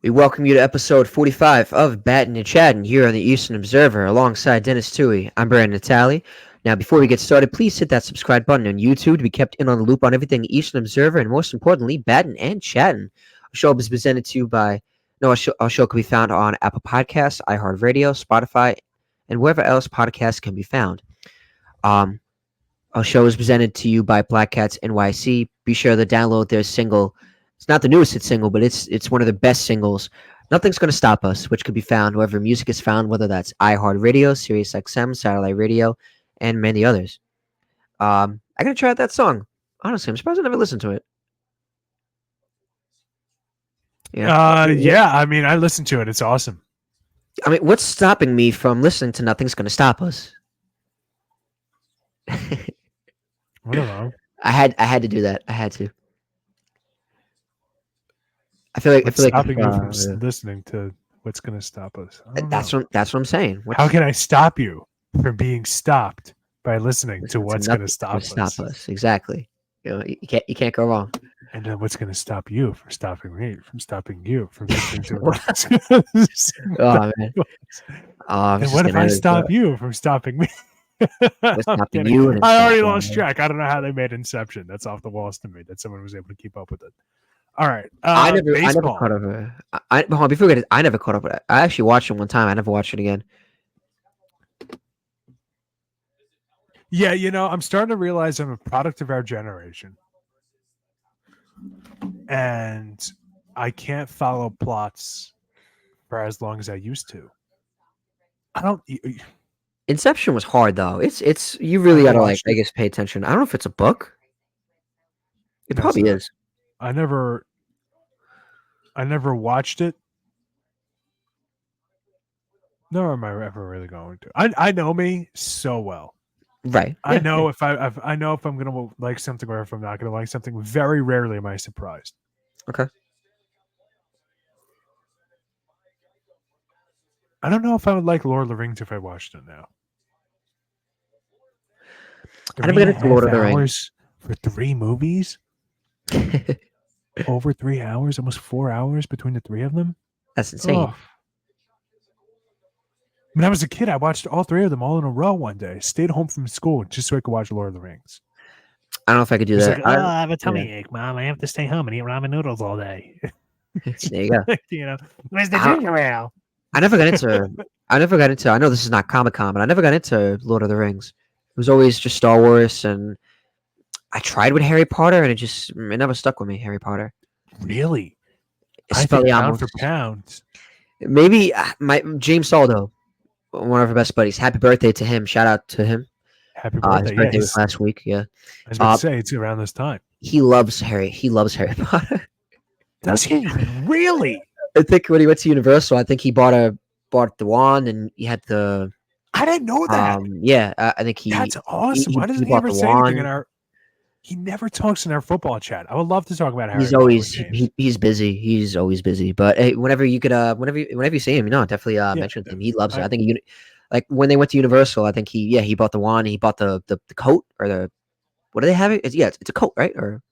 We welcome you to episode 45 of Battin and Chattin here on the Eastern Observer alongside Denis Tuohy. I'm Brandon Natale. Now, before we get started, please hit that subscribe button on YouTube to be kept in on the loop on everything Eastern Observer and, most importantly, Battin and Chattin. Our show is presented to you by, our show can be found on Apple Podcasts, iHeartRadio, Spotify, and wherever else podcasts can be found. Our show is presented to you by Black Cats NYC. Be sure to download their single. It's not the newest hit single, but it's one of the best singles. Nothing's Gonna Stop Us, which can be found wherever music is found, whether that's iHeartRadio, SiriusXM, Satellite Radio, and many others. I gotta try out that song. Honestly, I'm surprised I never listened to it. Yeah. I mean, I listened to it. It's awesome. I mean, what's stopping me from listening to Nothing's Gonna Stop Us? I don't know. I had to do that. I had to. I feel like stopping you from listening to What's Going to Stop Us? That's what I'm saying. How can I stop you from being stopped by listening to What's Going to Stop Us? Exactly. You can't go wrong. And then what's going to stop you from stopping me from stopping you from listening to What's Oh man. And what if I stop you from stopping me? Stopping you? I already lost track. I don't know how they made Inception. That's off the walls to me that someone was able to keep up with it. All right. I never caught up with it. Hold on, before we get it, I never caught up with it. I actually watched it one time. I never watched it again. Yeah, I'm starting to realize I'm a product of our generation. And I can't follow plots for as long as I used to. Inception was hard though. It's you really gotta I guess pay attention. I don't know if it's a book. It probably is. I never watched it. Nor am I ever really going to. I know me so well. Right. I know if I know if I'm gonna like something or if I'm not gonna like something. Very rarely am I surprised. Okay. I don't know if I would like Lord of the Rings if I watched it now. I never got into Lord of the Rings for 3 movies. Over 3 hours, almost 4 hours between the 3 of them. That's insane. Oh. When I was a kid, I watched all 3 of them all in a row one day. Stayed home from school just so I could watch Lord of the Rings. I don't know if I could do that. Like, I have a tummy ache, Mom. I have to stay home and eat ramen noodles all day. There you go. Where's the ginger ale? I never got into. I know this is not Comic-Con, but I never got into Lord of the Rings. It was always just Star Wars, and I tried with Harry Potter, and it never stuck with me. Harry Potter. Really? I think pound for pound. Maybe James Saldo, one of our best buddies. Happy birthday to him! Shout out to him. Happy birthday! His birthday was last week. Yeah, I was about to say it's around this time. He loves Harry Potter. Does he really? I think when he went to Universal, I think he bought the wand, and he had the. I didn't know that. Yeah, I think he. That's awesome. Why doesn't he ever say anything in our? He never talks in our football chat. I would love to talk about Harry. He's busy. He's always busy. But hey, whenever you whenever you see him, definitely mention him. He loves it. I think like when they went to Universal, I think he bought the wand. He bought the coat or the. What do they have? It's a coat, right? Or.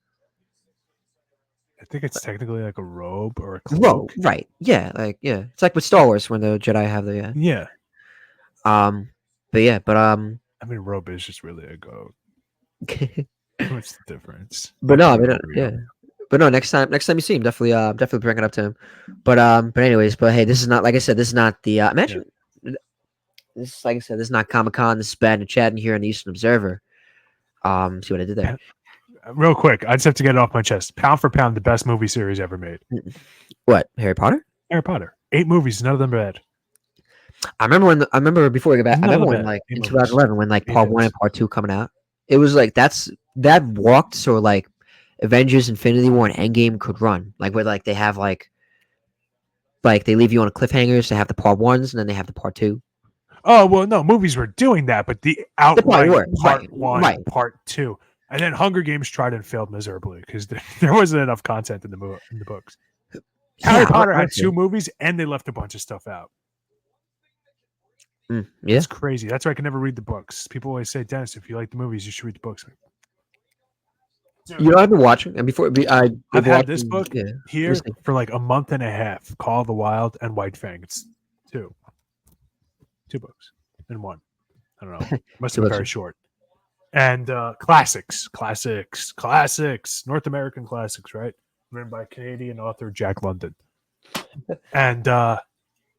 I think it's technically like a robe or a cloak. Robe, right? Yeah, it's like with Star Wars when the Jedi have the yeah. I mean, robe is just really a coat. What's the difference? But no, But no, next time you see him, definitely bring it up to him. But anyways, hey, this is not, like I said, this is not the imagine. Yeah. This is, like I said, this is not Comic-Con. This is Battin and Chattin here in the Eastern Observer. See what I did there. Real quick, I just have to get it off my chest. Pound for pound, the best movie series ever made. What? Harry Potter? Harry Potter. 8 movies, none of them bad. I remember before we go back. I remember when in 2011 when Part 1 and Part 2 coming out. It was like that walked so like Avengers, Infinity War, and Endgame could run where they have like they leave you on a cliffhangers. They have the Part 1s and then they have the Part 2. Oh well, no, movies were doing that, but the outline Part 1, Part 2. And then Hunger Games tried and failed miserably because there wasn't enough content in the books. Harry Potter had 2 movies and they left a bunch of stuff out. Yeah, it's crazy. That's why I can never read the books. People always say, Dennis, if you like the movies, you should read the books. Dude. You know, I've been watching, and I've had this book here listening. for like a month and a half. Call of the Wild and White Fang. It's two books in one. I don't know. Must have been very short. And classics, North American classics, right? Written by Canadian author Jack London. And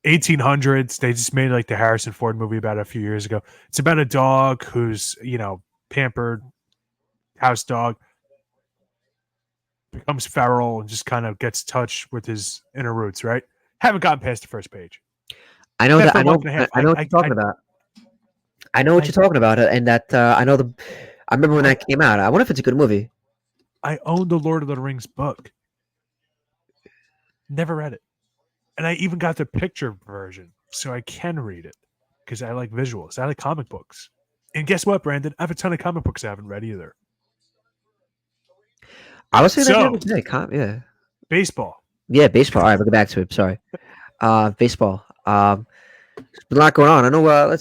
1800s. They just made like the Harrison Ford movie about it a few years ago. It's about a dog who's pampered house dog, becomes feral and just kind of gets touch with his inner roots. Right? Haven't gotten past the first page. I know that. I know what you're talking about. I know what you're talking about, and that I know the. I remember when that came out. I wonder if it's a good movie. I own the Lord of the Rings book. Never read it, and I even got the picture version, so I can read it because I like visuals. I like comic books, and guess what, Brandon? I have a ton of comic books I haven't read either. I was saying that the other day. Yeah, baseball. Yeah, baseball. All right, we'll get back to it. Sorry, baseball. There's been a lot going on. I know.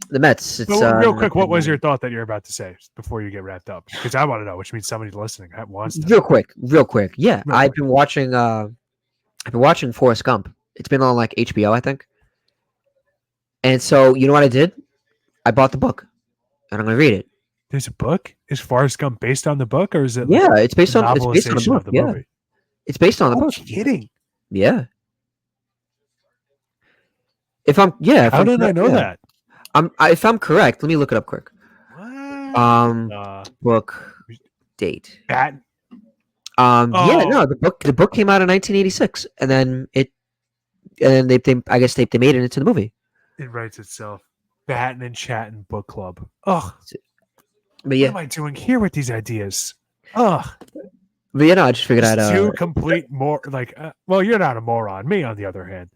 The Mets. It's real quick. What was your thought that you're about to say before you get wrapped up? Because I want to know, which means somebody listening wants to. Real quick. Yeah, I've been watching. I've been watching Forrest Gump. It's been on like HBO, I think. And so, you know what I did? I bought the book, and I'm gonna read it. There's a book. Is Forrest Gump based on the book, or is it? Yeah, it's based on the book. Movie? It's based on the book. Kidding? Yeah. How did I know that? If I'm correct, let me look it up quick. What? Book date. Battin. Yeah, no, the book came out in 1986, and then I guess they made it into the movie. It writes itself. Battin and Chattin book club. Ugh. But yeah, what am I doing here with these ideas? Ugh. But I just figured out two complete well, you're not a moron. Me, on the other hand,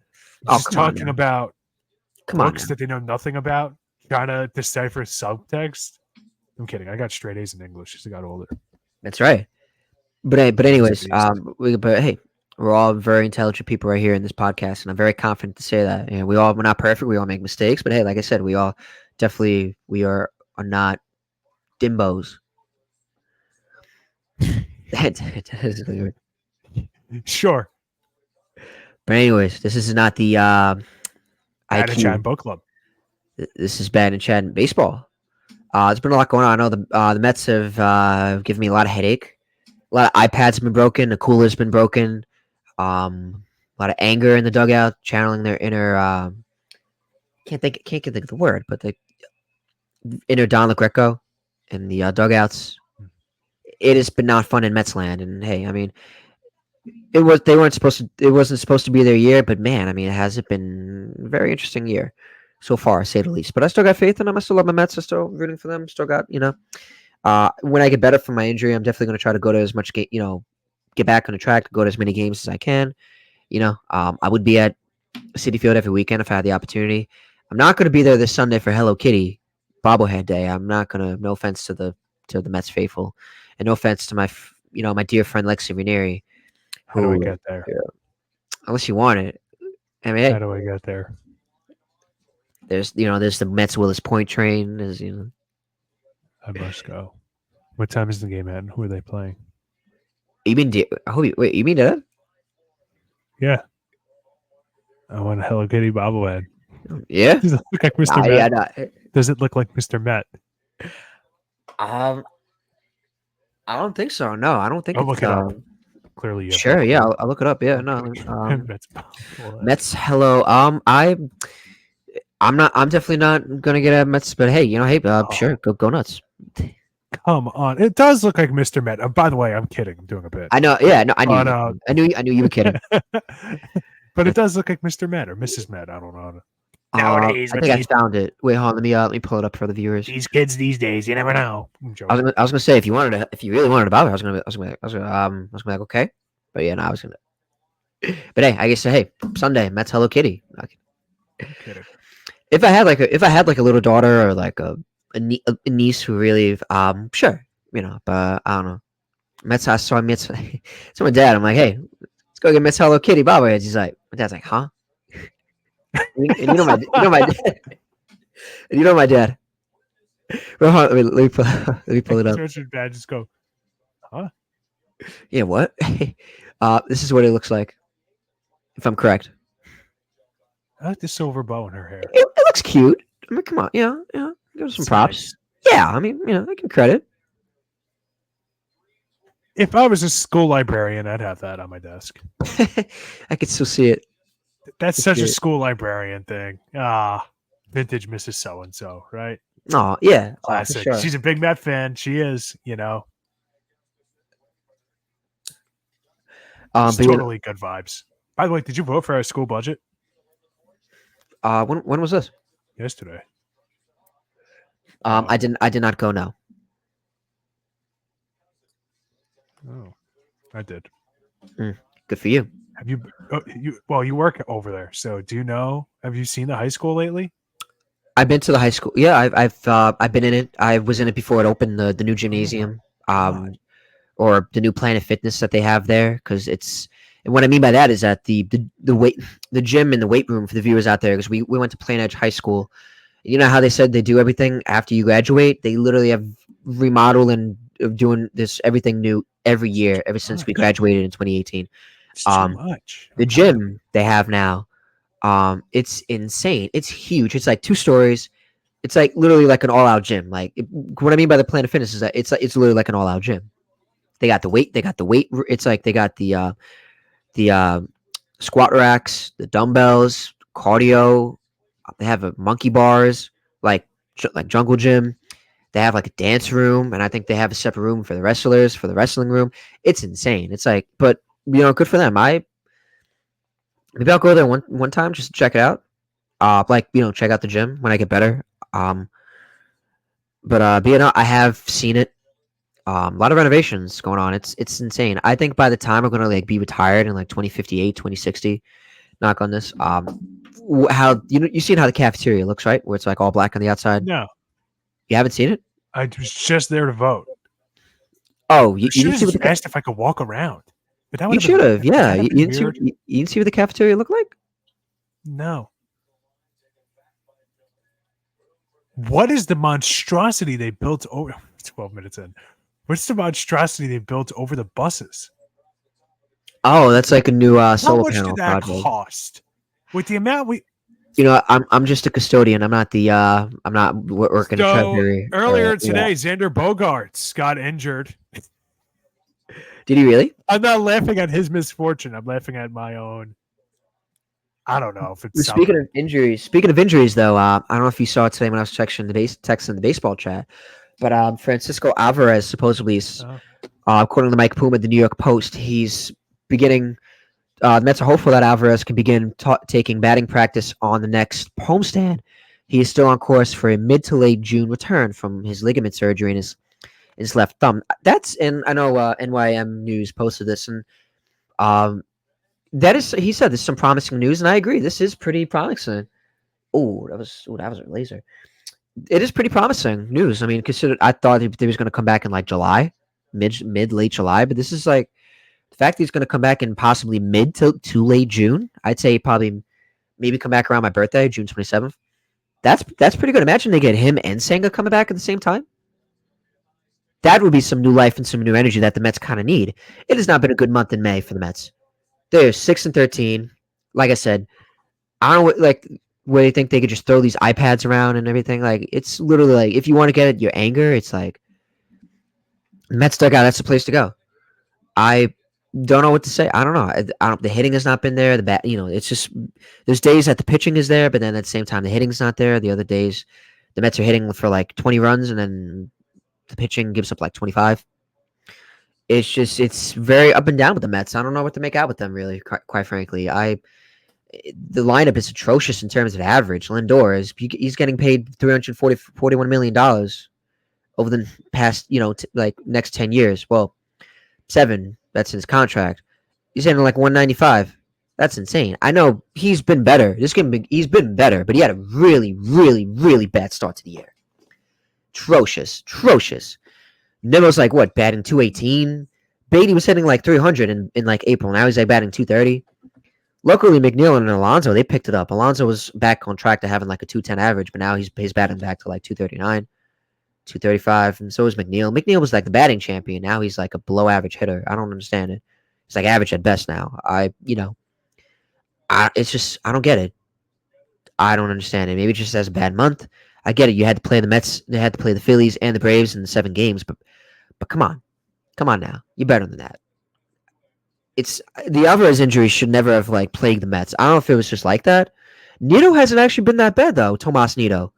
just talking about books that they know nothing about, trying to decipher subtext. I'm kidding. I got straight A's in English as I got older. That's right. But anyways, hey, we're all very intelligent people right here in this podcast, and I'm very confident to say that. And we're not perfect. We all make mistakes, but hey, like I said, we are not dimbos. Sure. But anyways, this is not the Battin and Chattin book club. This is Battin and Chattin baseball. There's been a lot going on. I know the Mets have given me a lot of headache. A lot of iPads have been broken. The cooler's been broken. A lot of anger in the dugout, channeling their inner. Can't think of the word, but the inner Don LaGreco in the dugouts. It has been not fun in Mets land, and hey, I mean, it wasn't supposed to be their year, but man, I mean, it hasn't been a very interesting year so far, to say the least. But I still got faith in them. I still love my Mets. I'm still rooting for them. Still got, when I get better from my injury, I'm definitely going to try to go to as much get back on the track, go to as many games as I can. I would be at Citi Field every weekend if I had the opportunity. I'm not going to be there this Sunday for Hello Kitty bobblehead day. I'm not going to. No offense to the Mets faithful, and no offense to my dear friend Lexi Ranieri. How do we get there? Unless you want it. I mean, how do I get there? There's the Mets Willis Point train. I must go. What time is the game at? Who are they playing? You mean that? Yeah. I want a Hello Kitty bobblehead. Yeah. Does it look like Mr. Met? Yeah, does it look like Mr. Met? I don't think so. No, I don't think I'll look it up. Clearly, you sure. Yeah, I'll look it up. Yeah, no. Mets. Hello. I'm definitely not gonna get a Mets, but hey, sure, go nuts. Come on, it does look like Mr. Met. By the way, I'm kidding. I'm doing a bit. I know. Yeah, no, I knew you were kidding. But it does look like Mr. Met or Mrs. Met. I don't know. Nowadays, I think I found it. Wait, hold on. Let me pull it up for the viewers. These kids these days, you never know. I was gonna say if you really wanted to bother, I was gonna be like okay, but yeah, no, I was gonna. But hey, I guess hey, Sunday Mets Hello Kitty. Kidding. If I had like a little daughter or like a niece who really sure, but I don't know. Mets. I saw Mets. So my dad, I'm like, hey, let's go get Mets Hello Kitty bobbleheads. He's like, my dad's like, huh? And you know my dad. Well, let me pull it up. Richard dad just go, huh? Yeah, what? This is what it looks like, if I'm correct. I like the silver bow in her hair. It looks cute. I mean, come on, give her some It's props. nice. Yeah, I mean, I can credit. If I was a school librarian, I'd have that on my desk. I could still see it. That's such a school librarian thing. Vintage Mrs. So and So, right? Oh yeah, Classic. for sure. She's a big Met fan. She is, It's totally good vibes. By the way, did you vote for our school budget? When was this? Yesterday. I did not go. No. Oh, I did. Good for you. Have you? Well, you work over there, so do you know? Have you seen the high school lately? I've been to the high school. Yeah, I've been in it. I was in it before it opened the new gymnasium, or the new Planet Fitness that they have there. Because it's, and what I mean by that is that the gym and the weight room for the viewers out there. Because we went to Plain Edge High School. You know how they said they do everything after you graduate? They literally have remodeled and doing this everything new every year ever since we graduated in 2018. It's too much. The gym they have now, it's insane. It's huge. It's like 2 stories. It's like literally like an all-out gym. Like what I mean by the Planet Fitness is that it's literally like an all-out gym. They got the weight. It's like they got the squat racks, the dumbbells, cardio. They have a monkey bars, like jungle gym. They have like a dance room, and I think they have a separate room for the wrestlers, for the wrestling room. It's insane. It's like, but good for them. Maybe I'll go there one time just to check it out. Check out the gym when I get better. But I have seen it. A lot of renovations going on. It's insane. I think by the time I'm gonna be retired in 2058, 2060, knock on this. How you seen how the cafeteria looks, right? Where it's like all black on the outside. No, you haven't seen it. I was just there to vote. Oh, you didn't see what asked if I could walk around. But that you should have. Yeah, you didn't see what the cafeteria looked like. No. What is the monstrosity they built over 12 minutes in? What's the monstrosity they built over the buses? Oh, that's like a new solar panel. How much did that cost? With the amount we I'm just a custodian. I'm not the I'm not working at Treasury. Earlier today, Xander Bogaerts got injured. Did he really? I'm not laughing at his misfortune. I'm laughing at my own. I don't know if it's Speaking of injuries, though, I don't know if you saw it today when I was texting the baseball chat, but Francisco Alvarez supposedly, according to Mike Puma, the New York Post, he's beginning. The Mets are hopeful that Alvarez can begin taking batting practice on the next homestand. He is still on course for a mid to late June return from his ligament surgery in his left thumb. And I know NYM News posted this, and he said there's some promising news, and I agree. This is pretty promising. That was a laser. It is pretty promising news. I mean, I thought he was going to come back in July, late July, but this is the fact that he's going to come back in possibly mid to late June. I'd say maybe come back around my birthday, June 27th. That's pretty good. Imagine they get him and Senga coming back at the same time. That would be some new life and some new energy that the Mets kind of need. It has not been a good month in May for the Mets. They're 6-13. Like I said, I don't where they think they could just throw these iPads around and everything. It's literally if you want to get at your anger, it's Mets dugout. That's the place to go. I don't know what to say. I don't know. The hitting has not been there. The bat, it's just there's days that the pitching is there, but then at the same time the hitting's not there. The other days, the Mets are hitting for 20 runs, and then the pitching gives up 25. It's very up and down with the Mets. I don't know what to make out with them, really, quite frankly. The lineup is atrocious in terms of average. Lindor he's getting paid $41 million over the past, next 10 years. Well, 7, that's in his contract. He's hitting 195. That's insane. I know he's been better. He's been better, but he had a really, really, really bad start to the year. Atrocious. Nimmo's batting 218. Beatty was hitting 300 in April. Now he's batting 230. Luckily, McNeil and Alonso, they picked it up. Alonso was back on track to having a 210 average, but now he's batting back to 239, 235, and so is McNeil. McNeil was like the batting champion. Now he's like a below average hitter. I don't understand it. He's like average at best now. It's just I don't get it. I don't understand it. Maybe it just has a bad month. I get it. You had to play the Mets. They had to play the Phillies and the Braves in the 7 games, but come on now. You're better than that. It's the Alvarez injury should never have like plagued the Mets. I don't know if it was just like that. Nito hasn't actually been that bad though. Tomas Nito.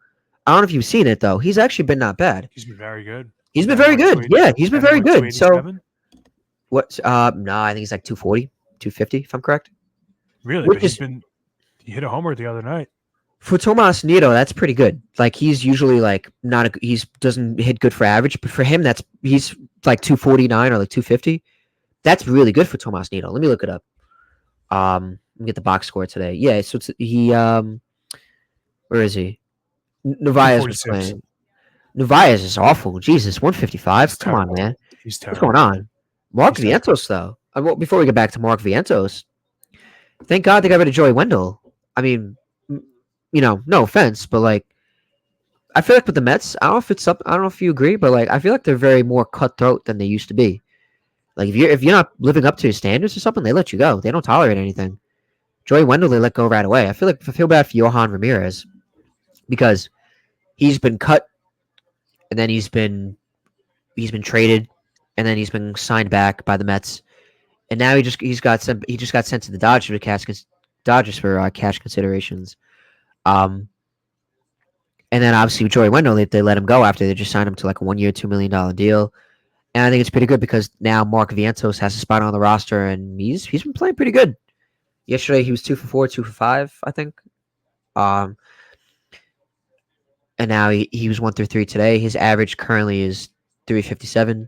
I don't know if you've seen it though. He's actually been not bad. He's been very good. He's been very good. Yeah, he's been very good. So what? No, I think he's like 240, 250, if I'm correct. Really? But he hit a homer the other night. For Tomas Nito, that's pretty good. Like he's usually like he doesn't hit good for average, but for him he's like 249 or like 250. That's really good for Tomas Nito. Let me look it up. Let me get the box score today. Yeah, so where is he? Narvaez was playing. Narvaez is awful. Jesus, 155. Come on, man. He's terrible. What's going on? Mark Vientos, though. Before we get back to Mark Vientos, thank God they got rid of Joey Wendell. I mean, no offense, but like, I feel like with the Mets, I don't know if you agree, but like, I feel like they're very more cutthroat than they used to be. Like if you're not living up to your standards or something, they let you go. They don't tolerate anything. Joey Wendell, they let go right away. I feel bad for Johan Ramirez because he's been cut, and then he's been traded, and then he's been signed back by the Mets, and now he just got sent to the Dodgers for cash considerations. And then obviously with Joey Wendell, they let him go after they just signed him to like a 1-year, $2 million deal. And I think it's pretty good because now Mark Vientos has a spot on the roster, and he's been playing pretty good. Yesterday he was 2 for 4, 2 for 5, I think. And now he was 1 through 3 today. His average currently is 357.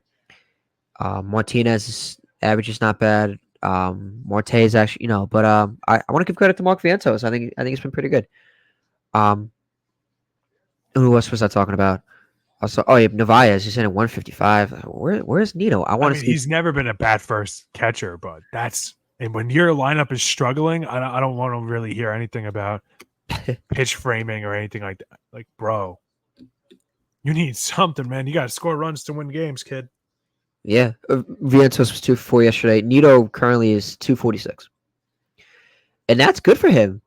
Martinez's average is not bad. Marte is actually, but I want to give credit to Mark Vientos. I think it's been pretty good. Who else was I talking about? Also, Narvaez is in at 155. Where's Nito? He's never been a bad first catcher, but and when your lineup is struggling, I don't want to really hear anything about pitch framing or anything like that. Like, bro, you need something, man. You got to score runs to win games, kid. Yeah, Vientos was 2 for 4 yesterday. Nito currently is 246, and that's good for him.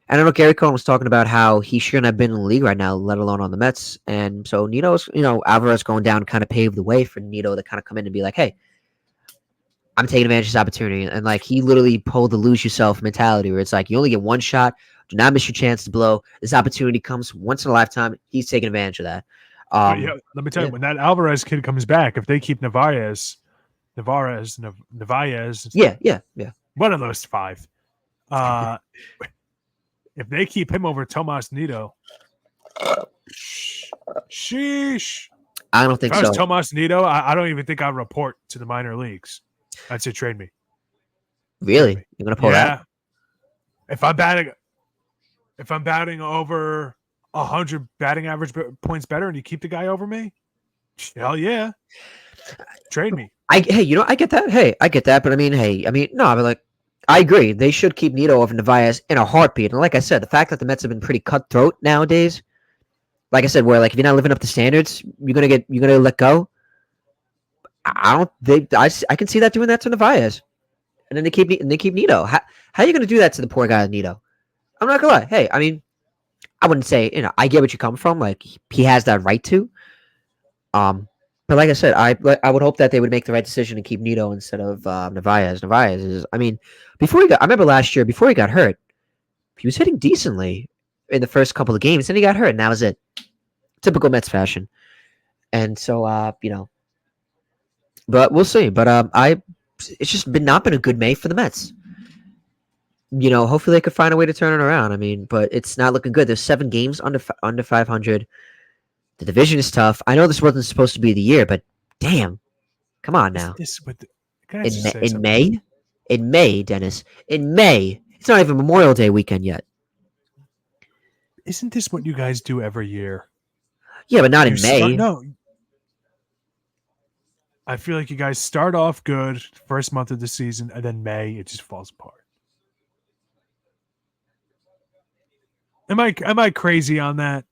I don't know. Gary Cohen was talking about how he shouldn't have been in the league right now, let alone on the Mets. And so Nito's, Alvarez going down kind of paved the way for Nito to kind of come in and be like, hey, I'm taking advantage of this opportunity. And like he literally pulled the lose yourself mentality where it's like you only get one shot. Do not miss your chance to blow. This opportunity comes once in a lifetime. He's taking advantage of that. Let me tell you, when that Alvarez kid comes back, if they keep Narvaez. Yeah. One of those 5. If they keep him over Tomas Nito, sheesh. I don't think so. If I was Tomas Nito, I don't even think I'd report to the minor leagues. I'd say trade me. Really? You're gonna pull that? If I'm batting over 100 batting average points better, and you keep the guy over me, hell yeah, trade me. I get that. Hey, I get that, but but like. I agree. They should keep Nito over Narvaez in a heartbeat. And like I said, the fact that the Mets have been pretty cutthroat nowadays, like I said, where like if you're not living up to standards, you're gonna let go. I can see that doing that to Narvaez, and then they keep Nito. How are you gonna do that to the poor guy Nito? I'm not gonna lie. Hey, I wouldn't say I get what you come from. Like he has that right to. But like I said, I would hope that they would make the right decision and keep Nito instead of Narvaez. Narvaez is, I remember last year before he got hurt, he was hitting decently in the first couple of games, then he got hurt, and that was it. Typical Mets fashion. And so, but we'll see. But it's just not been a good May for the Mets. Hopefully they could find a way to turn it around. But it's not looking good. There's 7 games under 500. The division is tough. I know this wasn't supposed to be the year, but damn, come on now. In May, Dennis, in May, it's not even Memorial Day weekend yet. Isn't this what you guys do every year? Yeah, but not in May. No. I feel like you guys start off good first month of the season, and then May it just falls apart. Am I crazy on that?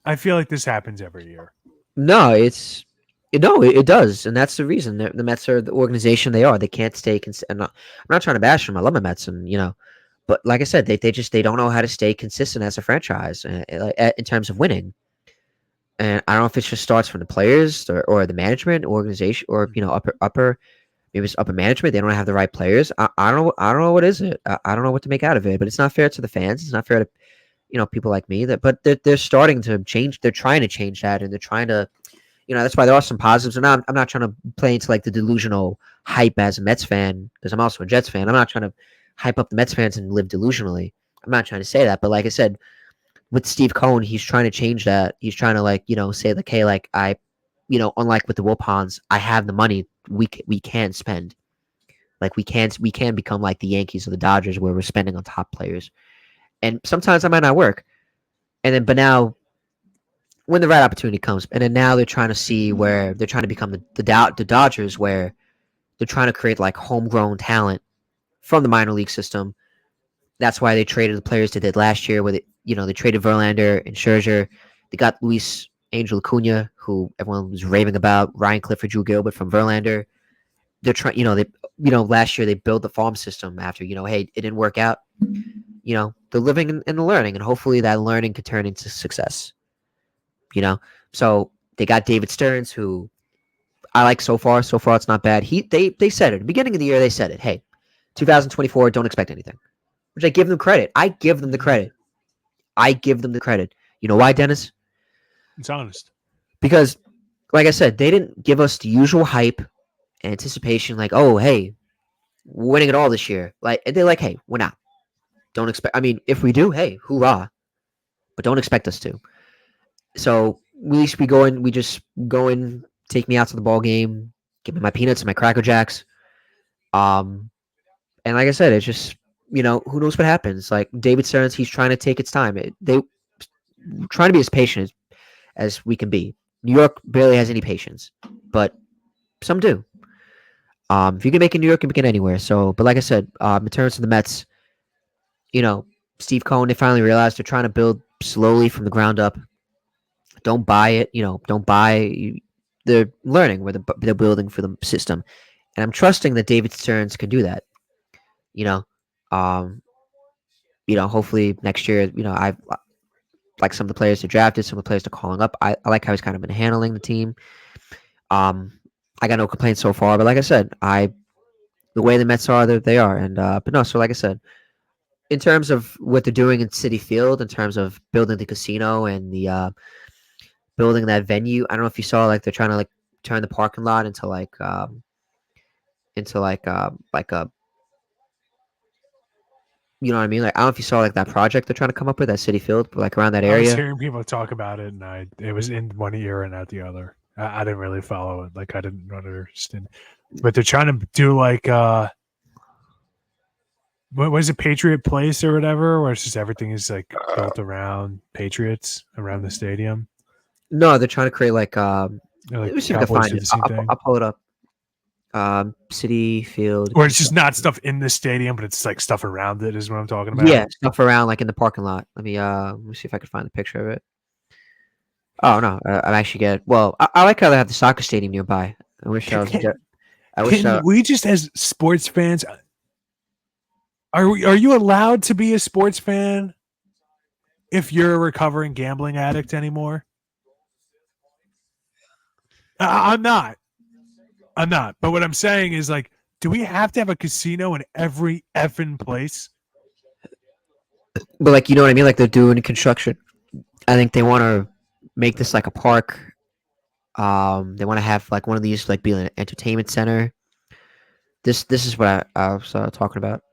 I feel like this happens every year. No, it does, and that's the reason the Mets are the organization they are. They can't stay. I'm not trying to bash them. I love my Mets, and but like I said, they don't know how to stay consistent as a franchise in terms of winning. And I don't know if it just starts from the players or the management organization or upper maybe it's upper management. They don't have the right players. I don't know. I don't know what is it. I don't know what to make out of it. But it's not fair to the fans. It's not fair to people like me. But they're starting to change. They're trying to change that, and they're trying to that's why there are some positives. And I'm not trying to play into like the delusional hype as a Mets fan because I'm also a Jets fan. I'm not trying to hype up the Mets fans and live delusionally. I'm not trying to say that, but like I said, with Steve Cohen, he's trying to change that. He's trying to say like, hey, like unlike with the Wilpons, I have the money we can spend. Like we can become like the Yankees or the Dodgers where we're spending on top players. And sometimes that might not work. And then but now when the right opportunity comes, and then now they're trying to see where they're trying to become the Dodgers where they're trying to create like homegrown talent from the minor league system. That's why they traded the players they did last year where they traded Verlander and Scherzer. They got Luis Angel Acuna, who everyone was raving about, Ryan Clifford, Drew Gilbert from Verlander. They're trying, last year they built the farm system after, hey, it didn't work out. They're living and learning, and hopefully that learning could turn into success. So they got David Stearns, who I like so far. So far, it's not bad. They said it at the beginning of the year. They said it. Hey, 2024, don't expect anything. Which I give them credit. I give them the credit. You know why, Dennis? It's honest. Because, like I said, they didn't give us the usual hype, anticipation, like, oh, hey, we're winning it all this year. Like they're like, hey, we're not. Don't expect. I mean, if we do, hey, hoorah! But don't expect us to. So at least we go in. We just go in, take me out to the ball game, give me my peanuts and my Cracker Jacks. And like I said, it's just who knows what happens. Like David Stearns, he's trying to take its time. They trying to be as patient as we can be. New York barely has any patience, but some do. If you can make it in New York, you can make it anywhere. So, but like I said, in terms of the Mets, you know, Steve Cohen, they finally realized they're trying to build slowly from the ground up. Don't buy it. Don't buy. They're learning where they're building for the system, and I'm trusting that David Stearns can do that. You know, um, hopefully next year, I like some of the players they drafted, some of the players they're calling up. I like how he's kind of been handling the team. Um, I got no complaints so far, but like I said, the way the Mets are, they are, and but no. So like I said, in terms of what they're doing in City Field, in terms of building the casino and the building that venue, I don't know if you saw like they're trying to like turn the parking lot into like a you know what I mean? Like I don't know if you saw like that project they're trying to come up with at City Field, like around that I was area. hearing people talk about it, and it was in one ear and out the other. I didn't really follow it. Like I didn't understand. But they're trying to do like what was it, Patriot Place or whatever, where it's just everything is like built around Patriots around the stadium. No, they're trying to create like Like let me see if I can Cowboys find do it. the same thing. I'll pull it up. City Field. Or it's just not stuff in the stadium, but it's like stuff around it is what I'm talking about. Yeah, stuff around like in the parking lot. Let me see if I can find the picture of it. Oh no, I'm actually get. Well, I like how they have the soccer stadium nearby. I wish I was. I wish. Can we just, as sports fans, are you allowed to be a sports fan if you're a recovering gambling addict anymore? I'm not. But what I'm saying is, like, do we have to have a casino in every effing place? But like, you know what I mean? Like they're doing construction. I think they want to make this like a park. They want to have like one of these like be an entertainment center. This is what I was talking about.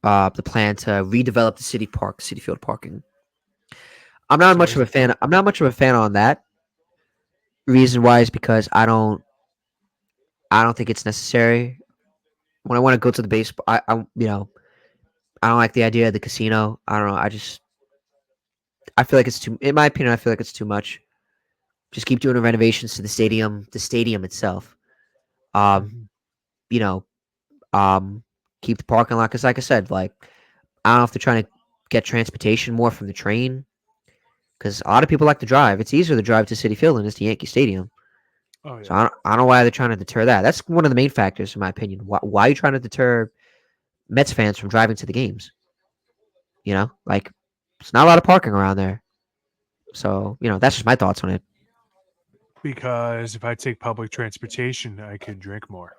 The plan to redevelop the city field parking. I'm not So much of a fan. I'm not much of a fan on that. Reason why is because I don't think it's necessary. When I want to go to the baseball, I don't like the idea of the casino. I don't know. I feel like it's too. In my opinion, I feel like it's too much. Just keep doing the renovations to the stadium itself. Um, Mhm. you know, keep the parking lot because, like I said, like I don't know if they're trying to get transportation more from the train. because a lot of people like to drive. It's easier to drive to Citi Field than it is to Yankee Stadium. Oh, yeah. So I don't know why they're trying to deter that. That's one of the main factors, in my opinion. Why are you trying to deter Mets fans from driving to the games? Like, there's not a lot of parking around there. So, that's just my thoughts on it. Because if I take public transportation, I can drink more.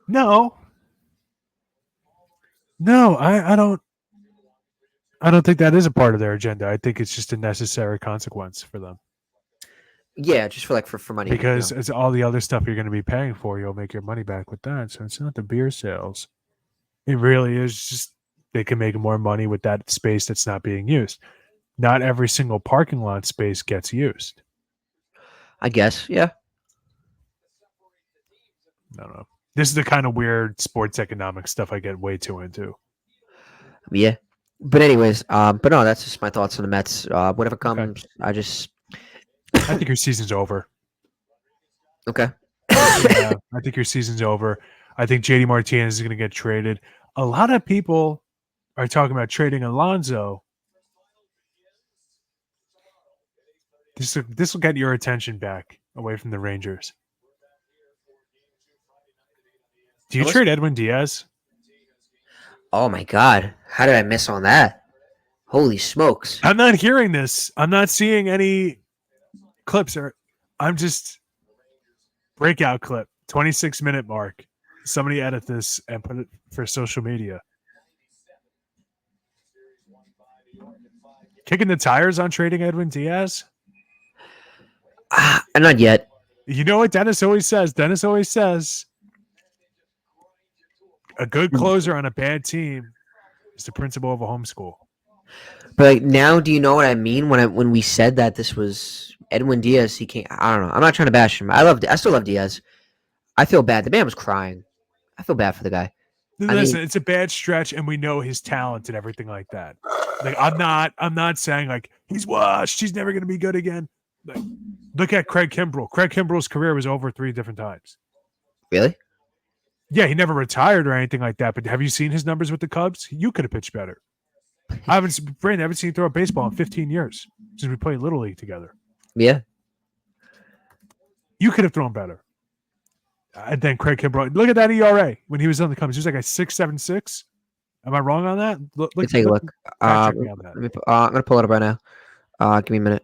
No, I don't. I don't think that is a part of their agenda. I think it's just a necessary consequence for them. Yeah, just for money. Because it's all the other stuff you're going to be paying for. You'll make your money back with that. So it's not the beer sales. It really is just they can make more money with that space that's not being used. Not every single parking lot space gets used. I guess, yeah. I don't know. This is the kind of weird sports economic stuff I get way too into. Yeah. But anyways, but no, that's just my thoughts on the Mets. Whatever comes, okay. I think your season's over. Okay. Yeah, I think your season's over. I think JD Martinez is going to get traded. A lot of people are talking about trading Alonso. This will get your attention back away from the Rangers. Do you trade Edwin Diaz? Oh my God. How did I miss on that? Holy smokes. I'm not hearing this. I'm not seeing any clips. I'm just breakout clip, 26-minute mark. Somebody edit this and put it for social media. Kicking the tires on trading Edwin Diaz? Not yet. You know what Dennis always says? Dennis always says a good closer on a bad team is the principal of a homeschool. But like, now, do you know what I mean when we said that this was Edwin Diaz? He can't. I don't know. I'm not trying to bash him. I still love Diaz. I feel bad. The man was crying. I feel bad for the guy. Listen, it's a bad stretch, and we know his talent and everything like that. Like I'm not saying like he's washed. He's never going to be good again. Like, look at Craig Kimbrell. Craig Kimbrell's career was over 3 different times. Really? Yeah, he never retired or anything like that. But have you seen his numbers with the Cubs? You could have pitched better. I haven't seen him throw a baseball in 15 years since we played Little League together. Yeah. You could have thrown better. And then Craig Kimbrell. Look at that ERA when he was on the Cubs. He was like a 6.76. Am I wrong on that? Take a look. I'm going to pull it up right now. Give me a minute.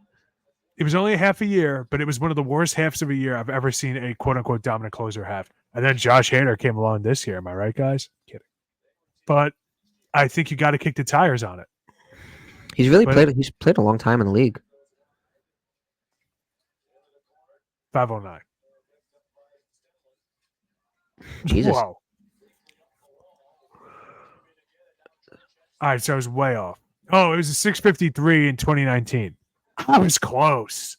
It was only a half a year, but it was one of the worst halves of a year I've ever seen a quote-unquote dominant closer have. And then Josh Hader came along this year. Am I right, guys? Kidding. But I think you got to kick the tires on it. He's played a long time in the league. 509. Jesus. Wow. All right, so I was way off. Oh, it was a 653 in 2019. I was close.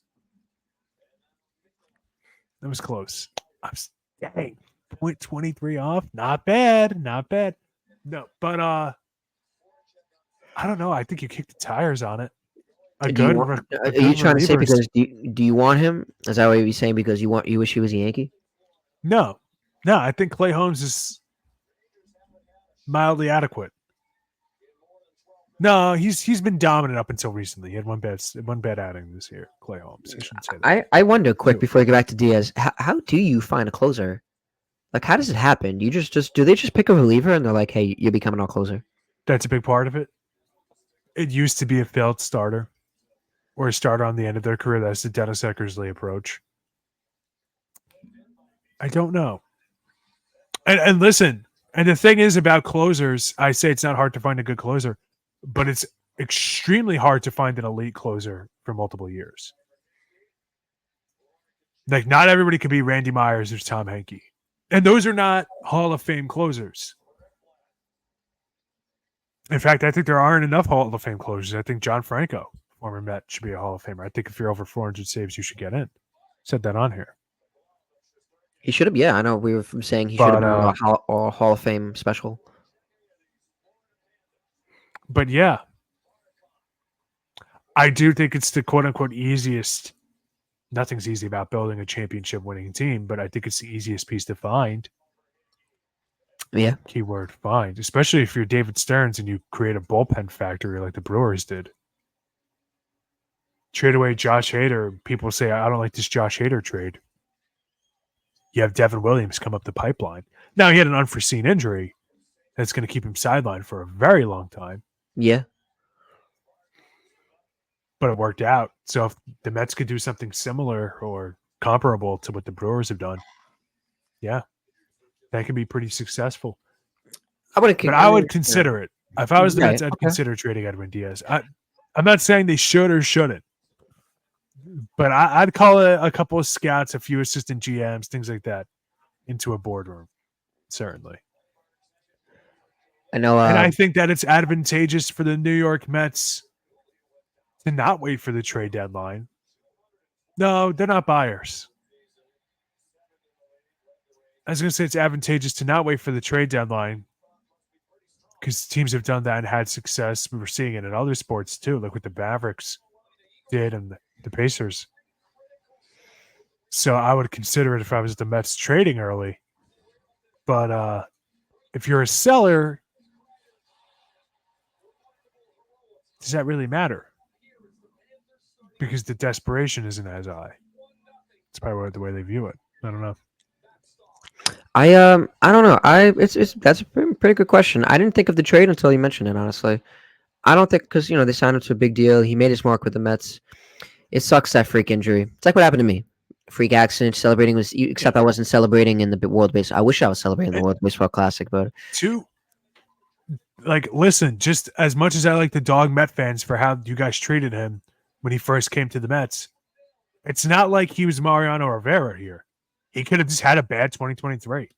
That was close. I was, dang, 0.23 off. Not bad. Not bad. No, but I don't know. I think you kicked the tires on it. Are you trying to say because do you want him? Is that what you're saying? Because you wish he was a Yankee? No. I think Clay Holmes is mildly adequate. No, he's been dominant up until recently. He had one bad outing this year. Clay Holmes. I shouldn't say that. I wonder, quick before we get back to Diaz, how do you find a closer? Like, how does it happen? You do they just pick a reliever and they're like, hey, you're becoming our closer? That's a big part of it. It used to be a failed starter or a starter on the end of their career. That's the Dennis Eckersley approach. I don't know. And listen, and the thing is about closers, I say it's not hard to find a good closer, but it's extremely hard to find an elite closer for multiple years. Like, not everybody can be Randy Myers or Tom Henke. And those are not Hall of Fame closers. In fact, I think there aren't enough Hall of Fame closers. I think John Franco, former Met, should be a Hall of Famer. I think if you're over 400 saves, you should get in. Said that on here. He should have. Yeah, I know. We were saying he should have been on a Hall of Fame special. But yeah, I do think it's the quote-unquote easiest. Nothing's easy about building a championship-winning team, but I think it's the easiest piece to find. Yeah. Keyword find, especially if you're David Stearns and you create a bullpen factory like the Brewers did. Trade away Josh Hader. People say, I don't like this Josh Hader trade. You have Devin Williams come up the pipeline. Now, he had an unforeseen injury that's going to keep him sidelined for a very long time. Yeah. But it worked out. So if the Mets could do something similar or comparable to what the Brewers have done, yeah, that could be pretty successful. I would consider it. If I was the Mets, I'd consider trading Edwin Diaz. I'm not saying they should or shouldn't, but I'd call it a couple of scouts, a few assistant GMs, things like that, into a boardroom. Certainly. I know. And I think that it's advantageous for the New York Mets to not wait for the trade deadline. No, they're not buyers. I was going to say it's advantageous to not wait for the trade deadline because teams have done that and had success. We were seeing it in other sports too, like what the Mavericks did and the Pacers. So I would consider it if I was the Mets trading early. But if you're a seller, does that really matter? Because the desperation isn't as high. It's probably the way they view it. I don't know. I don't know. That's a pretty good question. I didn't think of the trade until you mentioned it. Honestly, I don't think because they signed him to a big deal. He made his mark with the Mets. It sucks that freak injury. It's like what happened to me. Freak accident. Celebrating except I wasn't celebrating in the World Baseball. I wish I was celebrating the World Baseball Classic, but listen. Just as much as I like the dog Met fans for how you guys treated him when he first came to the Mets, it's not like he was Mariano Rivera here. He could have just had a bad 2023.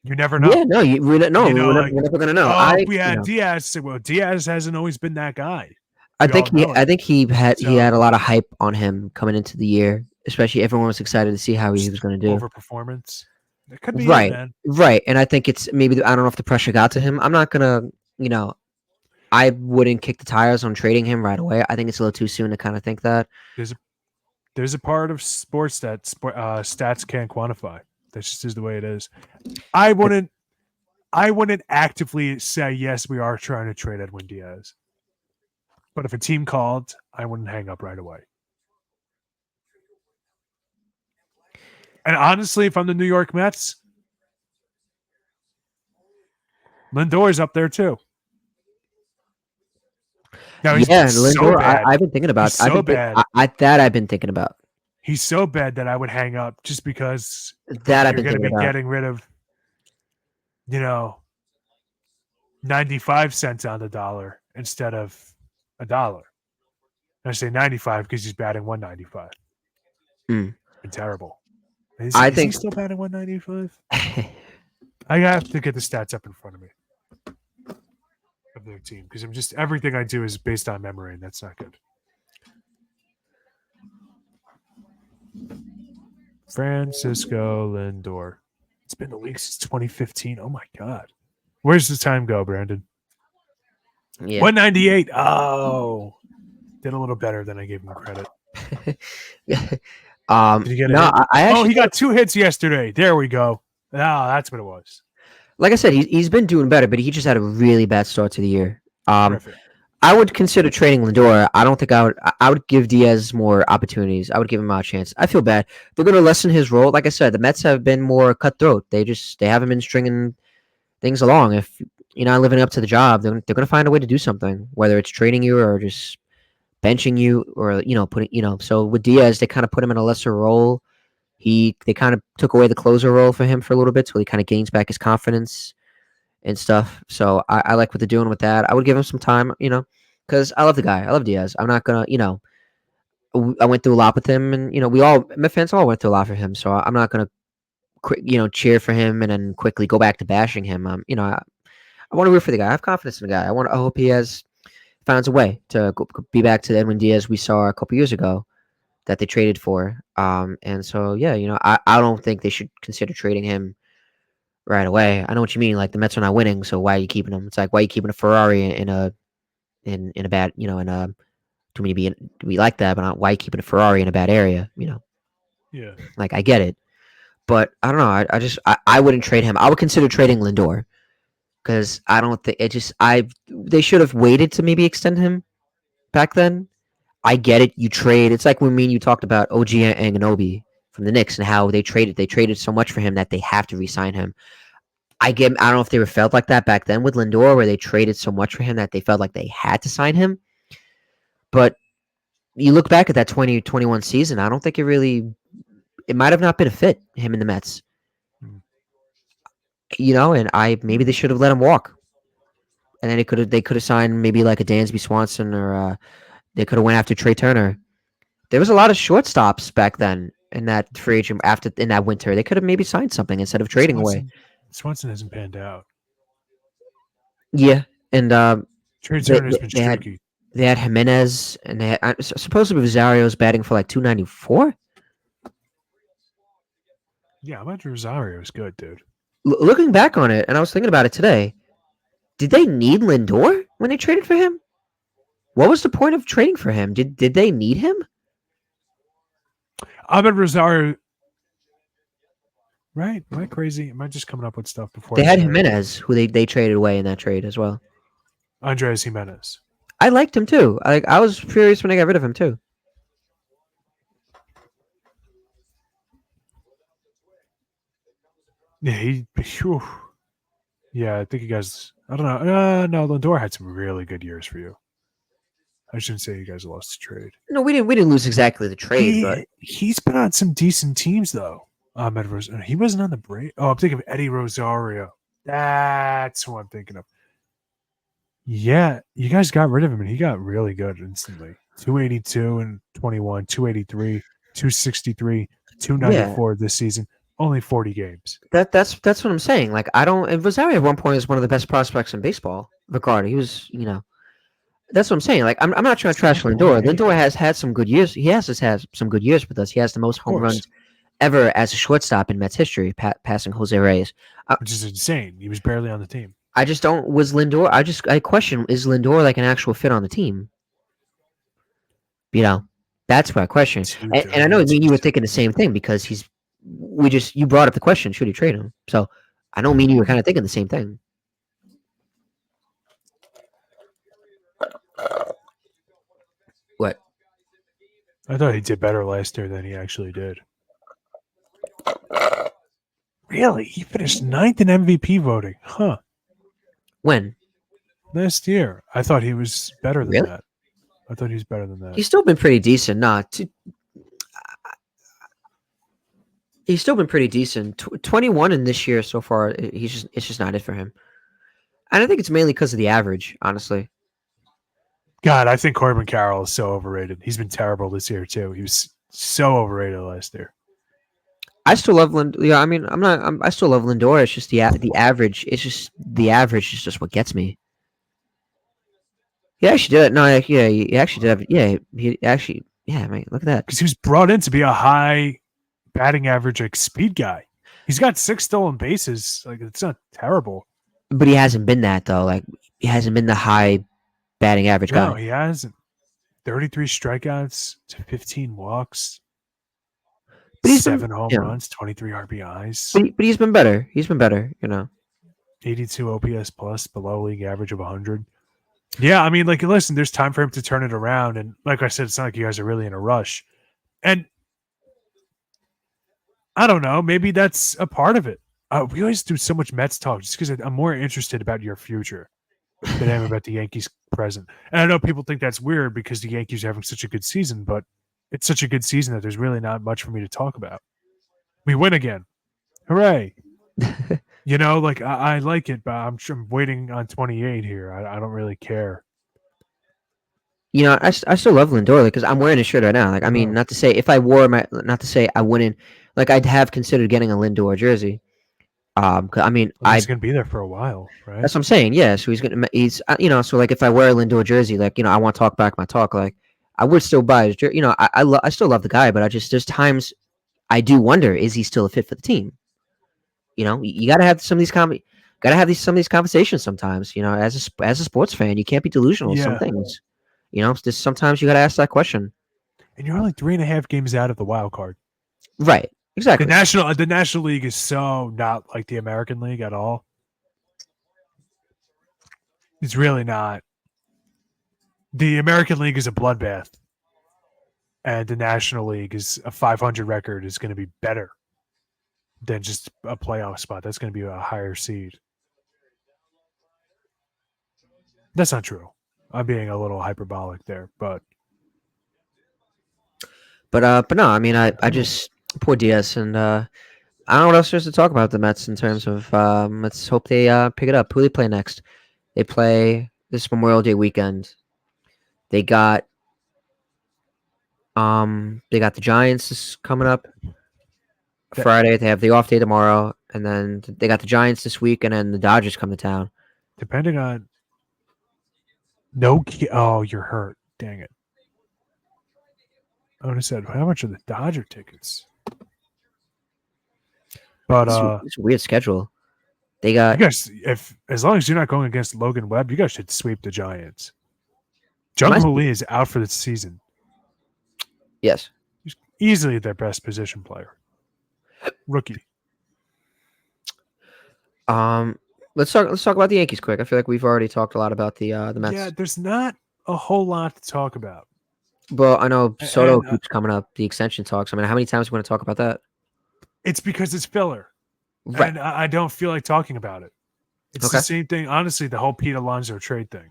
You never know. Yeah, no, we're never gonna know. We had Diaz. Well, Diaz hasn't always been that guy. I think he had a lot of hype on him coming into the year, especially everyone was excited to see how he was going to do. Overperformance. It could be right, man. Right. And I think it's maybe I don't know if the pressure got to him. I'm not gonna, I wouldn't kick the tires on trading him right away. I think it's a little too soon to kind of think that. There's a part of sports that stats can't quantify. That just is the way it is. I wouldn't actively say yes, we are trying to trade Edwin Diaz. But if a team called, I wouldn't hang up right away. And honestly, if I'm the New York Mets, Lindor's up there too. Now Lindor. So bad. I've been thinking about. I've been thinking about. He's so bad that I would hang up just because that I've been thinking about. Getting rid of, 95 cents on the dollar instead of $1. I say 95 because he's batting 195. It's been terrible. Is he still batting 195? I have to get the stats up in front of me of their team because everything I do is based on memory, and that's not good. Francisco Lindor. It's been the league since 2015. Oh my God. Where's the time go, Brandon? Yeah. 198. Oh, did a little better than I gave him credit. Did you get it? He got 2 hits yesterday. There we go. Oh, that's what it was. Like I said, he's been doing better, but he just had a really bad start to the year. Perfect. I would consider trading Lindor. I don't think I would give Diaz more opportunities. I would give him a chance. I feel bad. They're going to lessen his role. Like I said, the Mets have been more cutthroat. They haven't been stringing things along. If you're not living up to the job, they're going to find a way to do something, whether it's trading you or just benching you or, putting, so with Diaz, they kind of put him in a lesser role. They kind of took away the closer role for him for a little bit, so he kind of gains back his confidence and stuff. So I like what they're doing with that. I would give him some time, because I love the guy. I love Diaz. I'm not gonna, I went through a lot with him, and my fans all went through a lot for him. So I'm not gonna, cheer for him and then quickly go back to bashing him. I want to root for the guy. I have confidence in the guy. I hope he finds a way to be back to the Edwin Diaz we saw a couple years ago that they traded for. And so I don't think they should consider trading him right away. I know what you mean. Like the Mets are not winning, so why are you keeping him? It's like why are you keeping a Ferrari in a bad to me to be like that, but why are you keeping a Ferrari in a bad area? Yeah. Like I get it, but I don't know. I wouldn't trade him. I would consider trading Lindor. because I don't think it just they should have waited to maybe extend him back then. I get it. You trade. It's like when me and you talked about OG Anunoby from the Knicks and how they traded. They traded so much for him that they have to re-sign him. I don't know if they were felt like that back then with Lindor, where they traded so much for him that they felt like they had to sign him. But you look back at that 2021 season, I don't think it might have not been a fit, him and the Mets. And maybe they should have let him walk. And then they could have signed maybe like a Dansby Swanson, or they could have went after Trey Turner. There was a lot of shortstops back then in that free agent in that winter. They could have maybe signed something instead of trading away. Swanson hasn't panned out. Yeah, and Trey Turner's been streaky. They had Jimenez, and they had supposedly Rosario's batting for like 294. Yeah, I bet Rosario's good, dude. Looking back on it, and I was thinking about it today, did they need Lindor when they traded for him? What was the point of trading for him? Did they need him? I bet Rosario. Right? Am I crazy? Am I just coming up with stuff before? They had Jimenez, who they traded away in that trade as well. Andres Jimenez. I liked him too. I was furious when they got rid of him too. Yeah, I think you guys. I don't know. No, Lindor had some really good years for you. I shouldn't say you guys lost the trade. No, we didn't lose exactly the trade, but he's been on some decent teams though. He wasn't on the Braves. Oh, I'm thinking of Eddie Rosario. That's who I'm thinking of. Yeah, you guys got rid of him, and he got really good instantly. 282 and 21, 283, 263, 294 this season. Only 40 games. That's what I'm saying. Like Rosario at one point was one of the best prospects in baseball. Ricardo, he was, that's what I'm saying. Like I'm not trying to trash Lindor. Lindor has had some good years. He has had some good years with us. He has the most home runs ever as a shortstop in Mets history, passing Jose Reyes, which is insane. He was barely on the team. I just don't. Was Lindor? I question: is Lindor like an actual fit on the team? That's what I question. And I know you were thinking the same thing because you brought up the question: should he trade him? So I know you were kind of thinking the same thing. What? I thought he did better last year than he actually did. Really? He finished 9th in MVP voting. Huh. When? Last year. I thought he was better than that. I thought he was better than that. He's still been pretty decent. He's still been pretty decent. 21 in this year so far, it's just not it for him. And I think it's mainly because of the average, honestly. God, I think Corbin Carroll is so overrated. He's been terrible this year too. He was so overrated last year. I still love Lindor. Yeah, I mean, I still love Lindor. It's just the average. It's just the average is just what gets me. He actually did it. No, yeah, he actually did. He actually. Yeah, I mean, look at that. Because he was brought in to be a high batting average, like speed guy. He's got 6 stolen bases. Like it's not terrible. But he hasn't been that though. Like he hasn't been the high batting average guy. No, he hasn't. 33 strikeouts to 15 walks. But he's 7 home runs, 23 RBIs. But he's been better. 82 OPS plus, below league average of 100. Yeah, I mean, listen, there's time for him to turn it around. And like I said, it's not like you guys are really in a rush. And I don't know, maybe that's a part of it. We always do so much Mets talk just because I'm more interested about your future than I am about the Yankees present. And I know people think that's weird because the Yankees are having such a good season, but it's such a good season that there's really not much for me to talk about. We win again. Hooray. I like it, but I'm waiting on 28 here. I don't really care. I still love Lindor because I'm wearing his shirt right now. Like, I mean, not to say if I wore not to say I wouldn't, like I'd have considered getting a Lindor jersey. I mean, he's going to be there for a while, right? That's what I'm saying. Yeah. So so like if I wear a Lindor jersey, like, I want to talk back my talk, like I would still buy his jersey. I still love the guy, but there's times I do wonder, is he still a fit for the team? You got to have some of these some of these conversations sometimes. As a sports fan, you can't be delusional with some things. Just sometimes you got to ask that question. And you're only 3.5 games out of the wild card. Right. Exactly. The National League is so not like the American League at all. It's really not. The American League is a bloodbath, and the National League is a 500 record is going to be better than just a playoff spot. That's going to be a higher seed. That's not true. I'm being a little hyperbolic there, but no. I mean, I just poor Diaz, and I don't know what else there is to talk about the Mets in terms of. Let's hope they pick it up. Who they play next? They play this Memorial Day weekend. They got the Giants coming up Friday. They have the off day tomorrow, and then they got the Giants this week, and then the Dodgers come to town. Depending on oh, you're hurt. Dang it. I would have said, how much are the Dodger tickets? But it's a weird schedule. They got you guys, as long as you're not going against Logan Webb, you guys should sweep the Giants. Jung-Hoo Lee is out for the season. Yes. He's easily their best position player. Rookie. Let's talk about the Yankees quick. I feel like we've already talked a lot about the Mets. Yeah, there's not a whole lot to talk about. Well, I know Soto keeps coming up, the extension talks. I mean, how many times are we going to talk about that? It's because it's filler. Right. And I don't feel like talking about it. It's the same thing. Honestly, the whole Pete Alonso trade thing.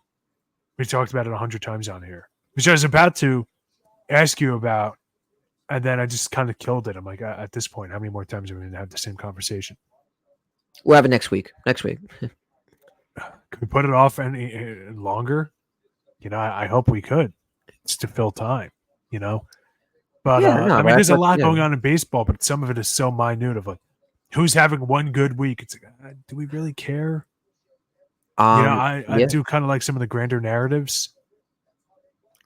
We talked about it 100 times on here, which I was about to ask you about, and then I just kind of killed it. I'm like, at this point, how many more times are we going to have the same conversation? We'll have it next week. Can we put it off any longer? I hope we could. It's to fill time, But I mean, there's a lot going on in baseball, but some of it is so minute of like, who's having one good week? It's like, do we really care? I do kind of like some of the grander narratives.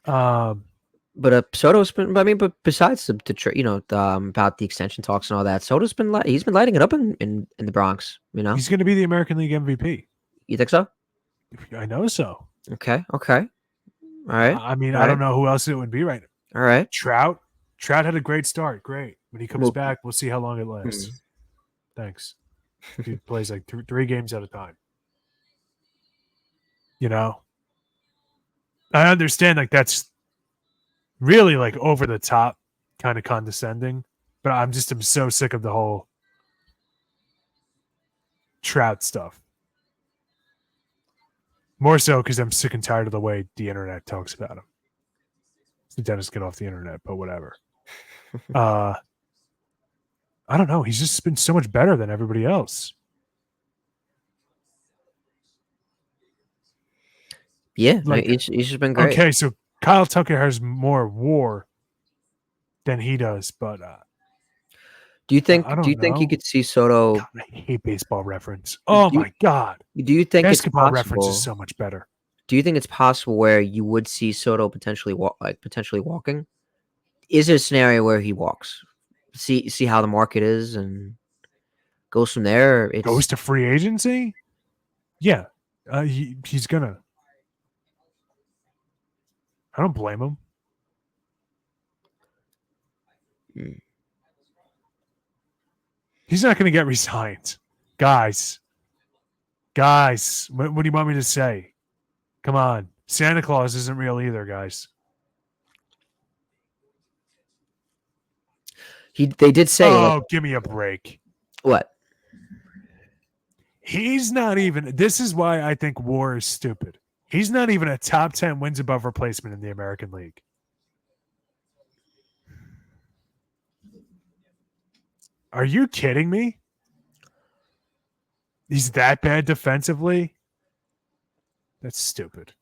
But Soto's been. I mean, but besides the about the extension talks and all that, Soto's been he's been lighting it up in the Bronx. He's going to be the American League MVP. You think so? I know so. Okay. All right. I mean, I don't know who else it would be right now. All right. Trout had a great start. Great. When he comes back, we'll see how long it lasts. Thanks. He plays like 3 games at a time. I understand like that's really like over the top kind of condescending, but I'm so sick of the whole Trout stuff. More so because I'm sick and tired of the way the internet talks about him. So Dennis, get off the internet, but whatever. I don't know. He's just been so much better than everybody else. Yeah, he's just been great. Okay, so Kyle Tucker has more WAR than he does, but do you think you could see Soto? God, I hate Baseball Reference. Oh my God! Do you think Basketball Reference is so much better? Do you think it's possible where you would see Soto potentially walking? Is there a scenario where he walks? See how the market is and goes from there. Goes to free agency. Yeah, he's gonna. I don't blame him. He's not going to get resigned. Guys, what do you want me to say? Come on. Santa Claus isn't real either, guys. They did say... Oh, give me a break. What? He's not even... This is why I think WAR is stupid. He's not even a top 10 wins above replacement in the American League. Are you kidding me? He's that bad defensively? That's stupid.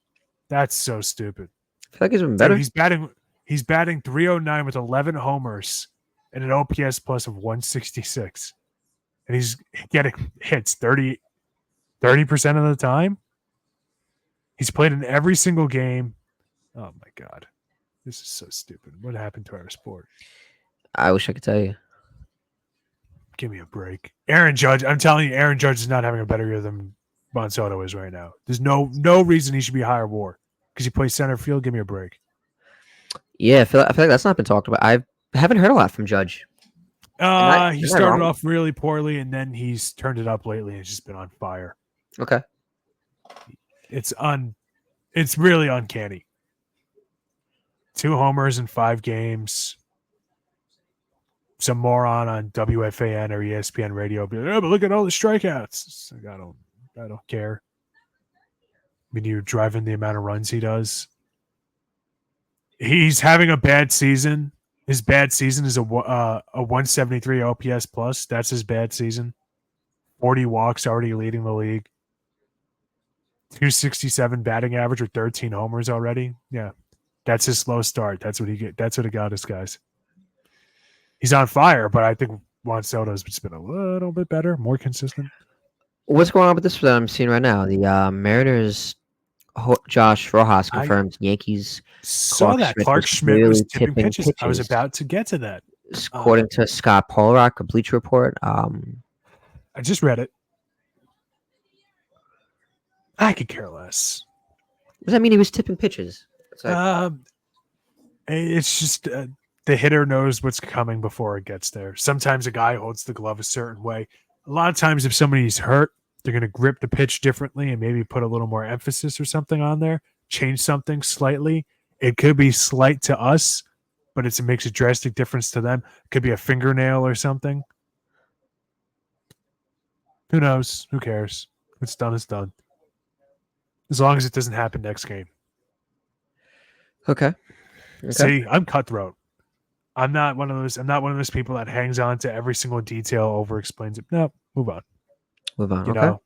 That's so stupid. I feel like he's been better. Dude, he's batting 309 with 11 homers and an OPS plus of 166. And he's getting hits 30% of the time. He's played in every single game. Oh my God. This is so stupid. What happened to our sport? I wish I could tell you. Give me a break. Aaron Judge, I'm telling you, Aaron Judge is not having a better year than Juan Soto is right now. There's no reason he should be higher WAR because he plays center field. Give me a break. Yeah, I feel like that's not been talked about. I haven't heard a lot from Judge. He started off really poorly, and then he's turned it up lately and it's just been on fire. Okay. It's really uncanny. 2 homers in 5 games. Some moron on WFAN or ESPN radio be like, oh, but look at all the strikeouts. It's like, I don't care. When you're driving the amount of runs he does. He's having a bad season. His bad season is a 173 OPS plus. That's his bad season. 40 walks, already leading the league. 267 batting average with 13 homers already. Yeah. That's his slow start. That's what it got us, guys. He's on fire, but I think Juan Soto's just been a little bit better, more consistent. What's going on with this that I'm seeing right now? The Mariners, Josh Rojas confirmed Yankees. Saw that Clark Schmidt was tipping pitches. I was about to get to that. According to Scott Polrock, a Bleacher Report. I just read it. I could care less. What does that mean? He was tipping pitches. It's just the hitter knows what's coming before it gets there. Sometimes a guy holds the glove a certain way. A lot of times, if somebody's hurt, they're going to grip the pitch differently and maybe put a little more emphasis or something on there, change something slightly. It could be slight to us, but it makes a drastic difference to them. It could be a fingernail or something. Who knows? Who cares? It's done. It's done. As long as it doesn't happen next game. Okay. See, I'm cutthroat. I'm not one of those people that hangs on to every single detail, over explains it. No, move on. Move on. You know,